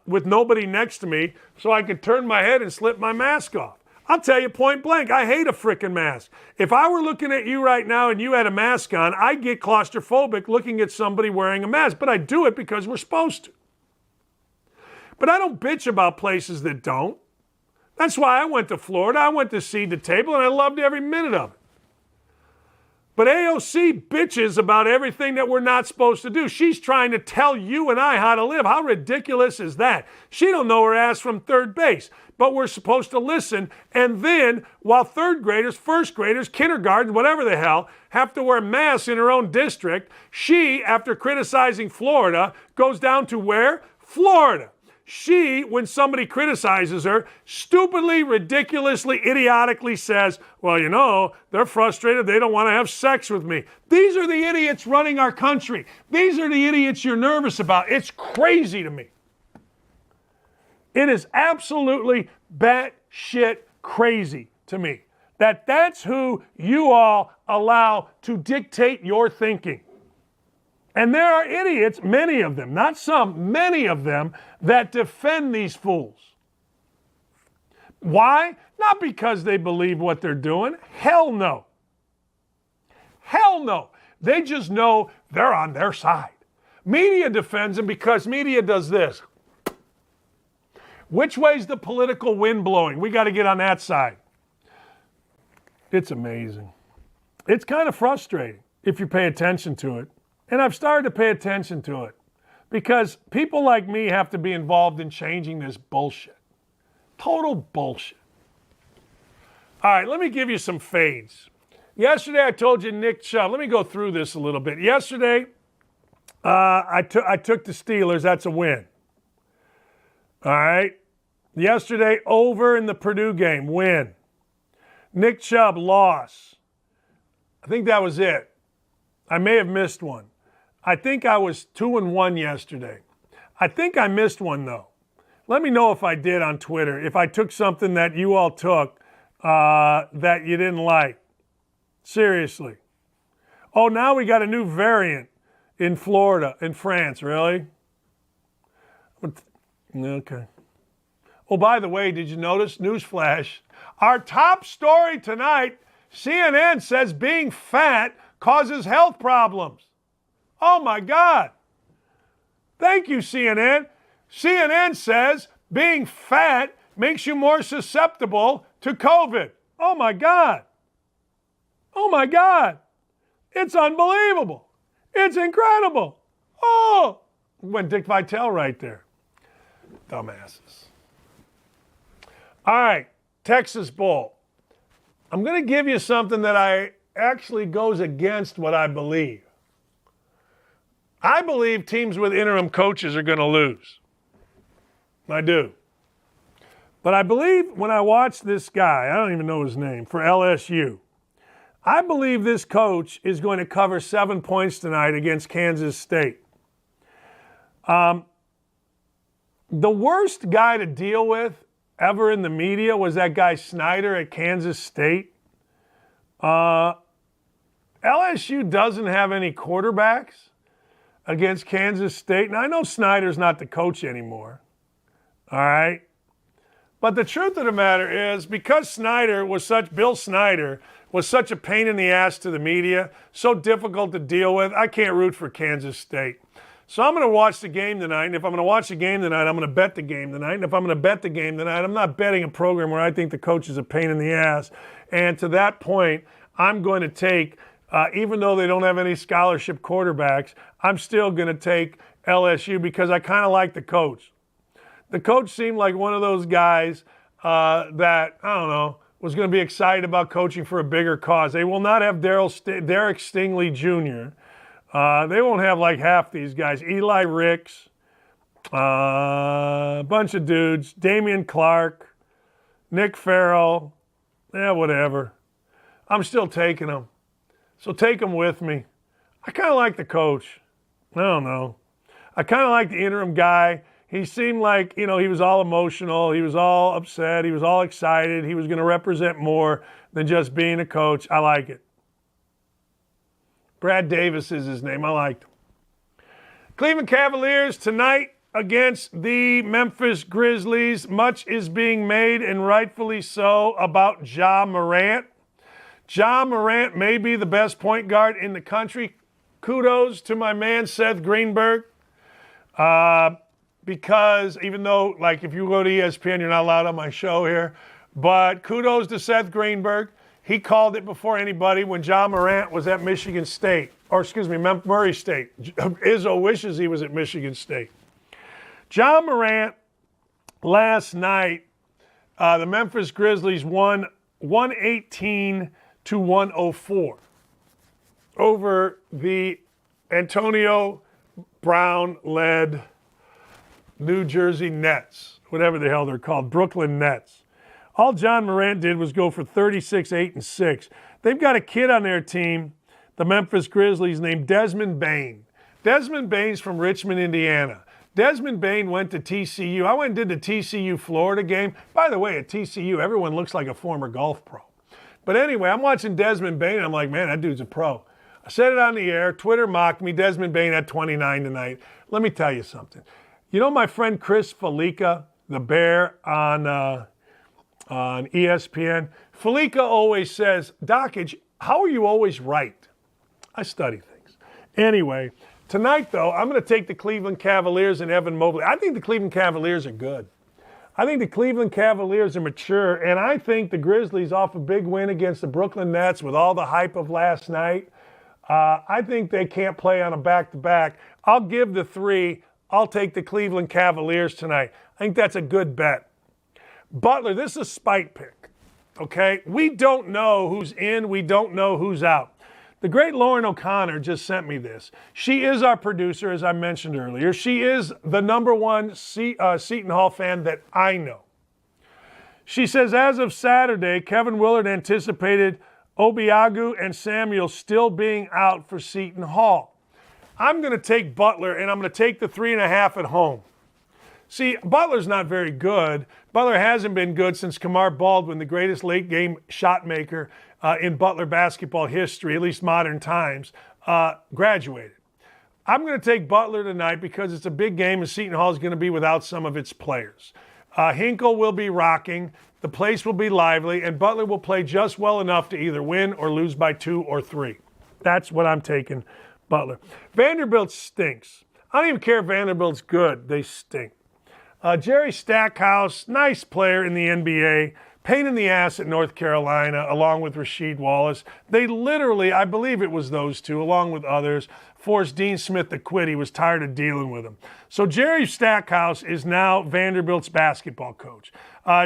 with nobody next to me so I could turn my head and slip my mask off. I'll tell you point blank, I hate a frickin' mask. If I were looking at you right now and you had a mask on, I'd get claustrophobic looking at somebody wearing a mask. But I do it because we're supposed to. But I don't bitch about places that don't. That's why I went to Florida. I went to Seed the Table, and I loved every minute of it. But AOC bitches about everything that we're not supposed to do. She's trying to tell you and I how to live. How ridiculous is that? She don't know her ass from third base. But we're supposed to listen. And then, while third graders, first graders, kindergarten, whatever the hell, have to wear masks in her own district, she, after criticizing Florida, goes down to where? Florida. She, when somebody criticizes her, stupidly, ridiculously, idiotically says, well, you know, they're frustrated. They don't want to have sex with me. These are the idiots running our country. These are the idiots you're nervous about. It's crazy to me. It is absolutely batshit crazy to me that that's who you all allow to dictate your thinking. And there are idiots, many of them, not some, many of them, that defend these fools. Why? Not because they believe what they're doing. Hell no. Hell no. They just know they're on their side. Media defends them because media does this. Which way's the political wind blowing? We got to get on that side. It's amazing. It's kind of frustrating if you pay attention to it. And I've started to pay attention to it because people like me have to be involved in changing this bullshit. Total bullshit. All right, let me give you some fades. Yesterday, I told you Nick Chubb. Let me go through this a little bit. Yesterday, I took the Steelers. That's a win. All right. Yesterday, over in the Purdue game, win. Nick Chubb, loss. I think that was it. I may have missed one. I think I was 2-1 yesterday. I think I missed one, though. Let me know if I did on Twitter, if I took something that you all took that you didn't like. Seriously. Oh, now we got a new variant in Florida, in France. Really? Okay. Oh, by the way, did you notice? Newsflash. Our top story tonight, CNN says being fat causes health problems. Oh, my God. Thank you, CNN. CNN says being fat makes you more susceptible to COVID. Oh, my God. Oh, my God. It's unbelievable. It's incredible. Oh, went Dick Vitale right there. Dumbasses. All right, Texas Bowl. I'm going to give you something that actually goes against what I believe. I believe teams with interim coaches are going to lose. I do. But I believe when I watch this guy, I don't even know his name, for LSU, I believe this coach is going to cover 7 points tonight against Kansas State. The worst guy to deal with ever in the media was that guy Snyder at Kansas State. LSU doesn't have any quarterbacks against Kansas State. Now, I know Snyder's not the coach anymore. All right? But the truth of the matter is, because Bill Snyder was such a pain in the ass to the media, so difficult to deal with, I can't root for Kansas State. So I'm going to watch the game tonight, and if I'm going to watch the game tonight, I'm going to bet the game tonight. And if I'm going to bet the game tonight, I'm not betting a program where I think the coach is a pain in the ass. And to that point, I'm going to take, even though they don't have any scholarship quarterbacks, I'm still going to take LSU because I kind of like the coach. The coach seemed like one of those guys that, I don't know, was going to be excited about coaching for a bigger cause. They will not have Derek Stingley Jr., they won't have like half these guys. Eli Ricks, a bunch of dudes. Damian Clark, Nick Farrell, whatever. I'm still taking them. So take them with me. I kind of like the coach. I don't know. I kind of like the interim guy. He seemed like, he was all emotional. He was all upset. He was all excited. He was going to represent more than just being a coach. I like it. Brad Davis is his name. I liked him. Cleveland Cavaliers tonight against the Memphis Grizzlies. Much is being made, and rightfully so, about Ja Morant. Ja Morant may be the best point guard in the country. Kudos to my man, Seth Greenberg. Because even though, if you go to ESPN, you're not allowed on my show here. But kudos to Seth Greenberg. He called it before anybody when Ja Morant was at Michigan State. Murray State. Izzo wishes he was at Michigan State. Ja Morant, last night, the Memphis Grizzlies won 118-104 over the Antonio Brown-led New Jersey Nets, whatever the hell they're called, Brooklyn Nets. All John Morant did was go for 36, 8, and 6. They've got a kid on their team, the Memphis Grizzlies, named Desmond Bane. Desmond Bane's from Richmond, Indiana. Desmond Bane went to TCU. I went and did the TCU Florida game. By the way, at TCU, everyone looks like a former golf pro. But anyway, I'm watching Desmond Bane, and I'm like, man, that dude's a pro. I said it on the air. Twitter mocked me. Desmond Bane had 29 tonight. Let me tell you something. You know my friend Chris Felica, the Bear on ESPN? Felica always says, Dakich, how are you always right? I study things. Anyway, tonight, though, I'm going to take the Cleveland Cavaliers and Evan Mobley. I think the Cleveland Cavaliers are good. I think the Cleveland Cavaliers are mature, and I think the Grizzlies, off a big win against the Brooklyn Nets with all the hype of last night, I think they can't play on a back-to-back. I'll give the 3. I'll take the Cleveland Cavaliers tonight. I think that's a good bet. Butler, this is a spite pick, okay? We don't know who's in. We don't know who's out. The great Lauren O'Connor just sent me this. She is our producer, as I mentioned earlier. She is the number one Seton Hall fan that I know. She says, as of Saturday, Kevin Willard anticipated Obiagu and Samuel still being out for Seton Hall. I'm going to take Butler, and I'm going to take the 3.5 at home. See, Butler's not very good. Butler hasn't been good since Kamar Baldwin, the greatest late-game shot maker in Butler basketball history, at least modern times, graduated. I'm going to take Butler tonight because it's a big game, and Seton Hall is going to be without some of its players. Hinkle will be rocking. The place will be lively, and Butler will play just well enough to either win or lose by 2 or 3. That's what I'm taking, Butler. Vanderbilt stinks. I don't even care if Vanderbilt's good. They stink. Jerry Stackhouse, nice player in the NBA, pain in the ass at North Carolina, along with Rasheed Wallace. They literally, I believe it was those two, along with others, forced Dean Smith to quit. He was tired of dealing with him. So Jerry Stackhouse is now Vanderbilt's basketball coach.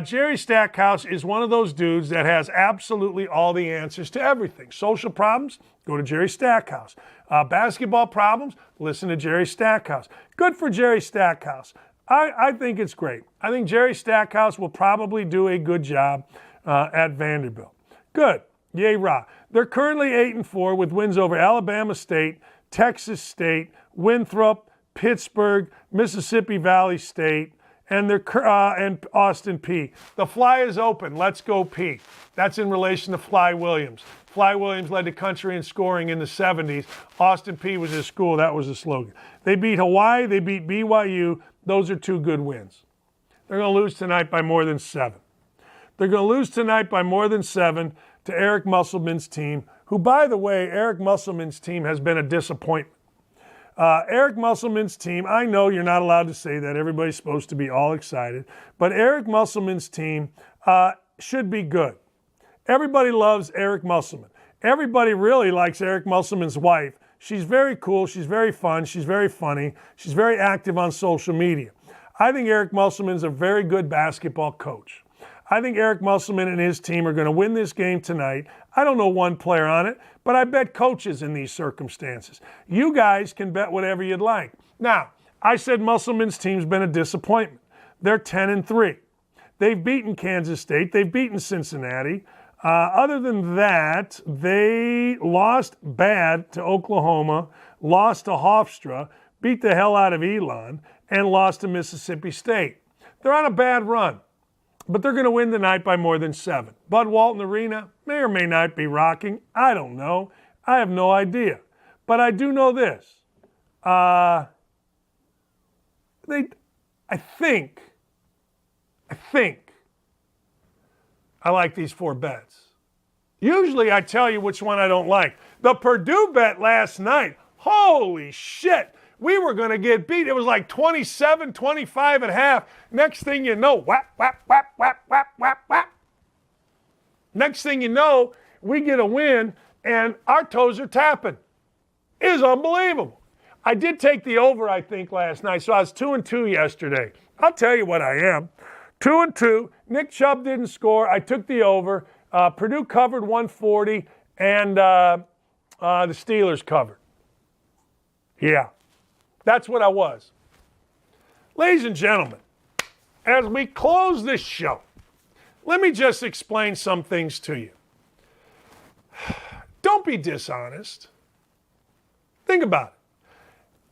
Jerry Stackhouse is one of those dudes that has absolutely all the answers to everything. Social problems, go to Jerry Stackhouse. Basketball problems, listen to Jerry Stackhouse. Good for Jerry Stackhouse. I think it's great. I think Jerry Stackhouse will probably do a good job at Vanderbilt. Good. Yay, rah. They're currently 8-4 with wins over Alabama State, Texas State, Winthrop, Pittsburgh, Mississippi Valley State, and Austin Peay. The Fly is open. Let's go Peay. That's in relation to Fly Williams. Fly Williams led the country in scoring in the 70s. Austin Peay was his school. That was the slogan. They beat Hawaii. They beat BYU. Those are 2 good wins. They're going to lose tonight by more than 7. They're going to lose tonight by more than 7 to Eric Musselman's team, who, by the way, Eric Musselman's team has been a disappointment. Eric Musselman's team, I know you're not allowed to say that. Everybody's supposed to be all excited. But Eric Musselman's team should be good. Everybody loves Eric Musselman. Everybody really likes Eric Musselman's wife. She's very cool. She's very fun. She's very funny. She's very active on social media. I think Eric Musselman's a very good basketball coach. I think Eric Musselman and his team are going to win this game tonight. I don't know one player on it, but I bet coaches in these circumstances. You guys can bet whatever you'd like. Now, I said Musselman's team's been a disappointment. They're 10-3. They've beaten Kansas State. They've beaten Cincinnati. Other than that, they lost bad to Oklahoma, lost to Hofstra, beat the hell out of Elon, and lost to Mississippi State. They're on a bad run, but they're going to win tonight by more than 7. Bud Walton Arena may or may not be rocking. I don't know. I have no idea. But I do know this. I think I like these 4 bets. Usually I tell you which one I don't like. The Purdue bet last night, holy shit. We were going to get beat. It was like 27-25 at half. Next thing you know, whap, whap, whap, whap, whap, whap, whap. Next thing you know, we get a win and our toes are tapping. It is unbelievable. I did take the over, I think, last night. So I was 2-2 yesterday. I'll tell you what I am. 2-2. Nick Chubb didn't score. I took the over. Purdue covered 140, and the Steelers covered. Yeah, that's what I was. Ladies and gentlemen, as we close this show, let me just explain some things to you. Don't be dishonest. Think about it.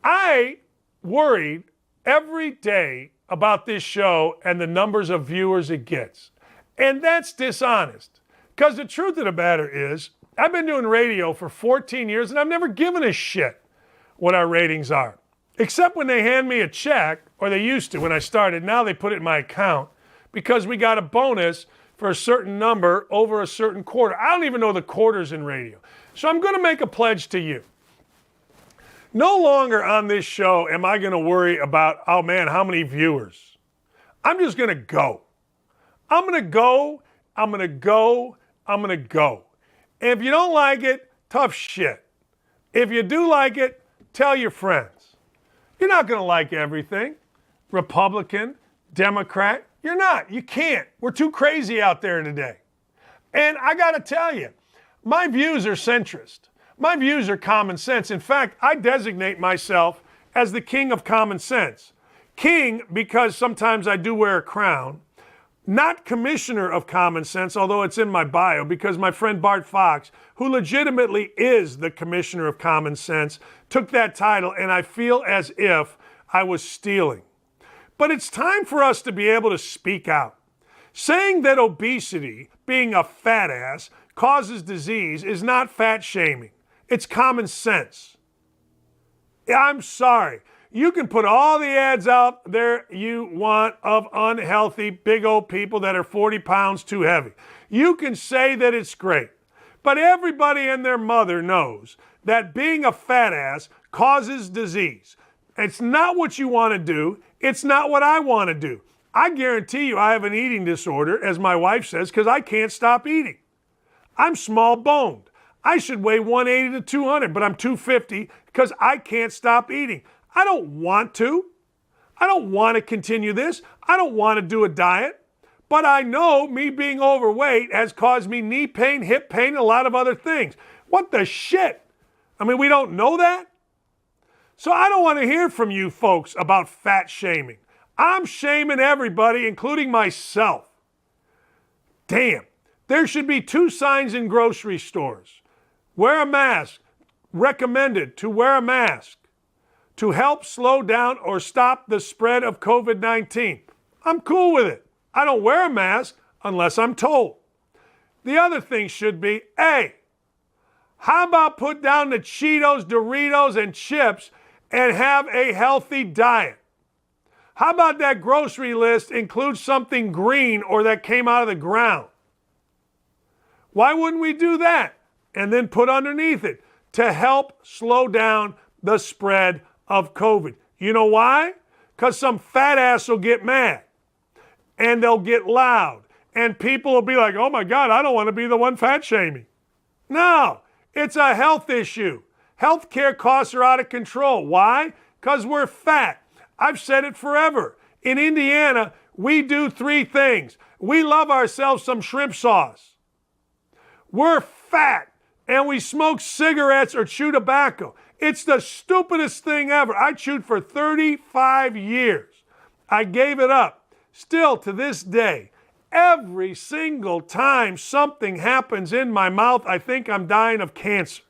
I worried every day about this show and the numbers of viewers it gets. And that's dishonest. Because the truth of the matter is, I've been doing radio for 14 years and I've never given a shit what our ratings are. Except when they hand me a check, or they used to when I started. Now they put it in my account because we got a bonus for a certain number over a certain quarter. I don't even know the quarters in radio. So I'm going to make a pledge to you. No longer on this show am I going to worry about, oh man, how many viewers. I'm just going to go. I'm going to go. I'm going to go. I'm going to go. And if you don't like it, tough shit. If you do like it, tell your friends. You're not going to like everything. Republican, Democrat, you're not. You can't. We're too crazy out there today. And I got to tell you, my views are centrist. My views are common sense. In fact, I designate myself as the king of common sense. King because sometimes I do wear a crown. Not commissioner of common sense, although it's in my bio, because my friend Bart Fox, who legitimately is the commissioner of common sense, took that title, and I feel as if I was stealing. But it's time for us to be able to speak out. Saying that obesity, being a fat ass, causes disease is not fat shaming. It's common sense. I'm sorry. You can put all the ads out there you want of unhealthy, big old people that are 40 pounds too heavy. You can say that it's great. But everybody and their mother knows that being a fat ass causes disease. It's not what you want to do. It's not what I want to do. I guarantee you I have an eating disorder, as my wife says, because I can't stop eating. I'm small boned. I should weigh 180 to 200, but I'm 250 because I can't stop eating. I don't want to. I don't want to continue this. I don't want to do a diet. But I know me being overweight has caused me knee pain, hip pain, and a lot of other things. What the shit? I mean, we don't know that? So I don't want to hear from you folks about fat shaming. I'm shaming everybody, including myself. Damn. There should be 2 signs in grocery stores. Wear a mask. Recommended to wear a mask to help slow down or stop the spread of COVID-19. I'm cool with it. I don't wear a mask unless I'm told. The other thing should be, hey, how about put down the Cheetos, Doritos, and chips and have a healthy diet? How about that grocery list include something green or that came out of the ground? Why wouldn't we do that? And then put underneath it to help slow down the spread of COVID. You know why? Because some fat ass will get mad and they'll get loud and people will be like, oh my God, I don't want to be the one fat shaming. No, it's a health issue. Healthcare costs are out of control. Why? Because we're fat. I've said it forever. In Indiana, we do 3 things. We love ourselves some shrimp sauce. We're fat and we smoke cigarettes or chew tobacco. It's the stupidest thing ever. I chewed for 35 years. I gave it up. Still to this day, every single time something happens in my mouth, I think I'm dying of cancer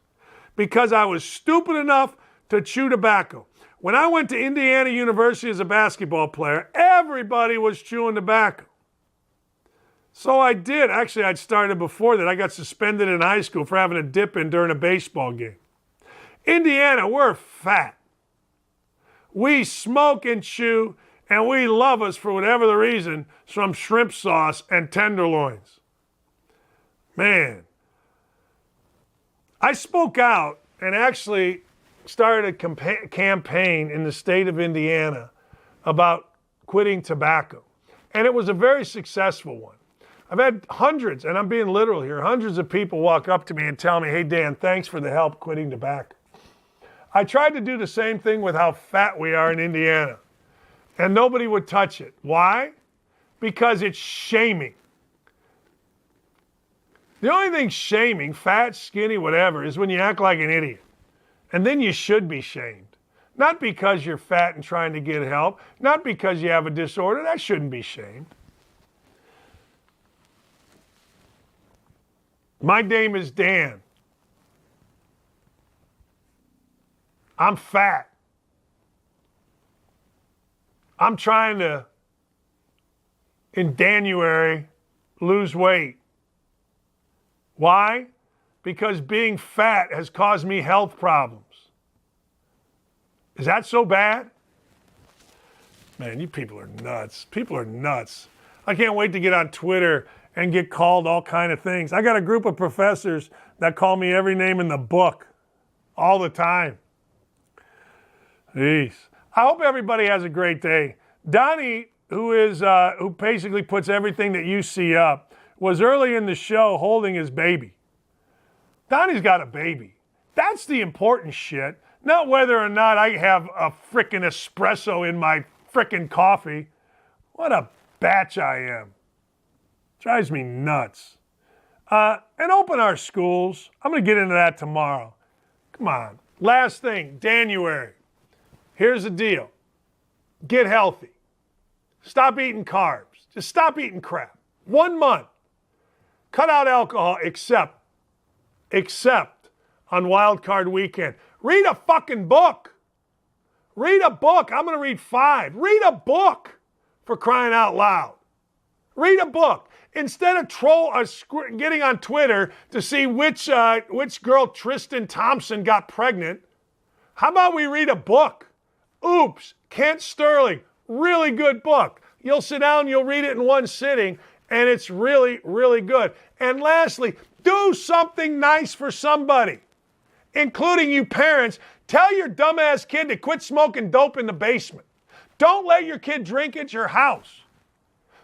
because I was stupid enough to chew tobacco. When I went to Indiana University as a basketball player, everybody was chewing tobacco. So I did. Actually, I'd started before that. I got suspended in high school for having a dip-in during a baseball game. Indiana, we're fat. We smoke and chew, and we love us for whatever the reason, some shrimp sauce and tenderloins. Man. I spoke out and actually started a campaign in the state of Indiana about quitting tobacco. And it was a very successful one. I've had hundreds, and I'm being literal here, hundreds of people walk up to me and tell me, hey, Dan, thanks for the help quitting tobacco. I tried to do the same thing with how fat we are in Indiana, and nobody would touch it. Why? Because it's shaming. The only thing shaming, fat, skinny, whatever, is when you act like an idiot. And then you should be shamed. Not because you're fat and trying to get help, not because you have a disorder, that shouldn't be shamed. My name is Dan. I'm fat. I'm trying to, in January, lose weight. Why? Because being fat has caused me health problems. Is that so bad? Man, you people are nuts. People are nuts. I can't wait to get on Twitter and get called all kind of things. I got a group of professors that call me every name in the book all the time. Jeez. I hope everybody has a great day. Donnie who basically puts everything that you see up, was early in the show holding his baby. Donnie's got a baby. That's the important shit. Not whether or not I have a frickin' espresso in my frickin' coffee. What a batch I am. Drives me nuts. And open our schools. I'm going to get into that tomorrow. Come on. Last thing, January. Here's the deal. Get healthy. Stop eating carbs. Just stop eating crap. 1 month. Cut out alcohol except on Wild Card Weekend. Read a fucking book. Read a book. I'm going to read 5. Read a book, for crying out loud. Read a book. Instead of getting on Twitter to see which girl Tristan Thompson got pregnant, how about we read a book? Oops, Kent Sterling, really good book. You'll sit down, you'll read it in one sitting, and it's really, really good. And lastly, do something nice for somebody, including you parents. Tell your dumbass kid to quit smoking dope in the basement. Don't let your kid drink at your house.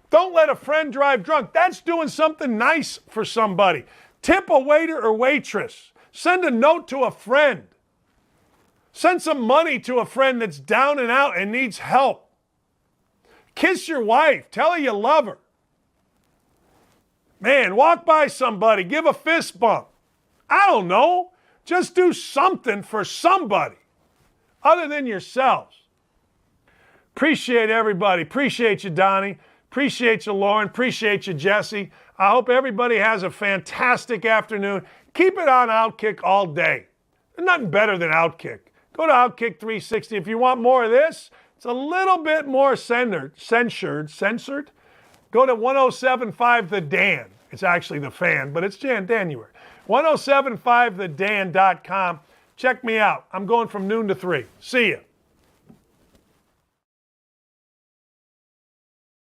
Don't let a friend drive drunk. That's doing something nice for somebody. Tip a waiter or waitress. Send a note to a friend. Send some money to a friend that's down and out and needs help. Kiss your wife. Tell her you love her. Man, walk by somebody. Give a fist bump. I don't know. Just do something for somebody other than yourselves. Appreciate everybody. Appreciate you, Donnie. Appreciate you, Lauren. Appreciate you, Jesse. I hope everybody has a fantastic afternoon. Keep it on Outkick all day. There's nothing better than Outkick. Go to Outkick 360. If you want more of this, it's a little bit more censored. Go to 1075 The Dan. It's actually The Fan, but it's January. 1075thedan.com. Check me out. I'm going from noon to 3. See ya.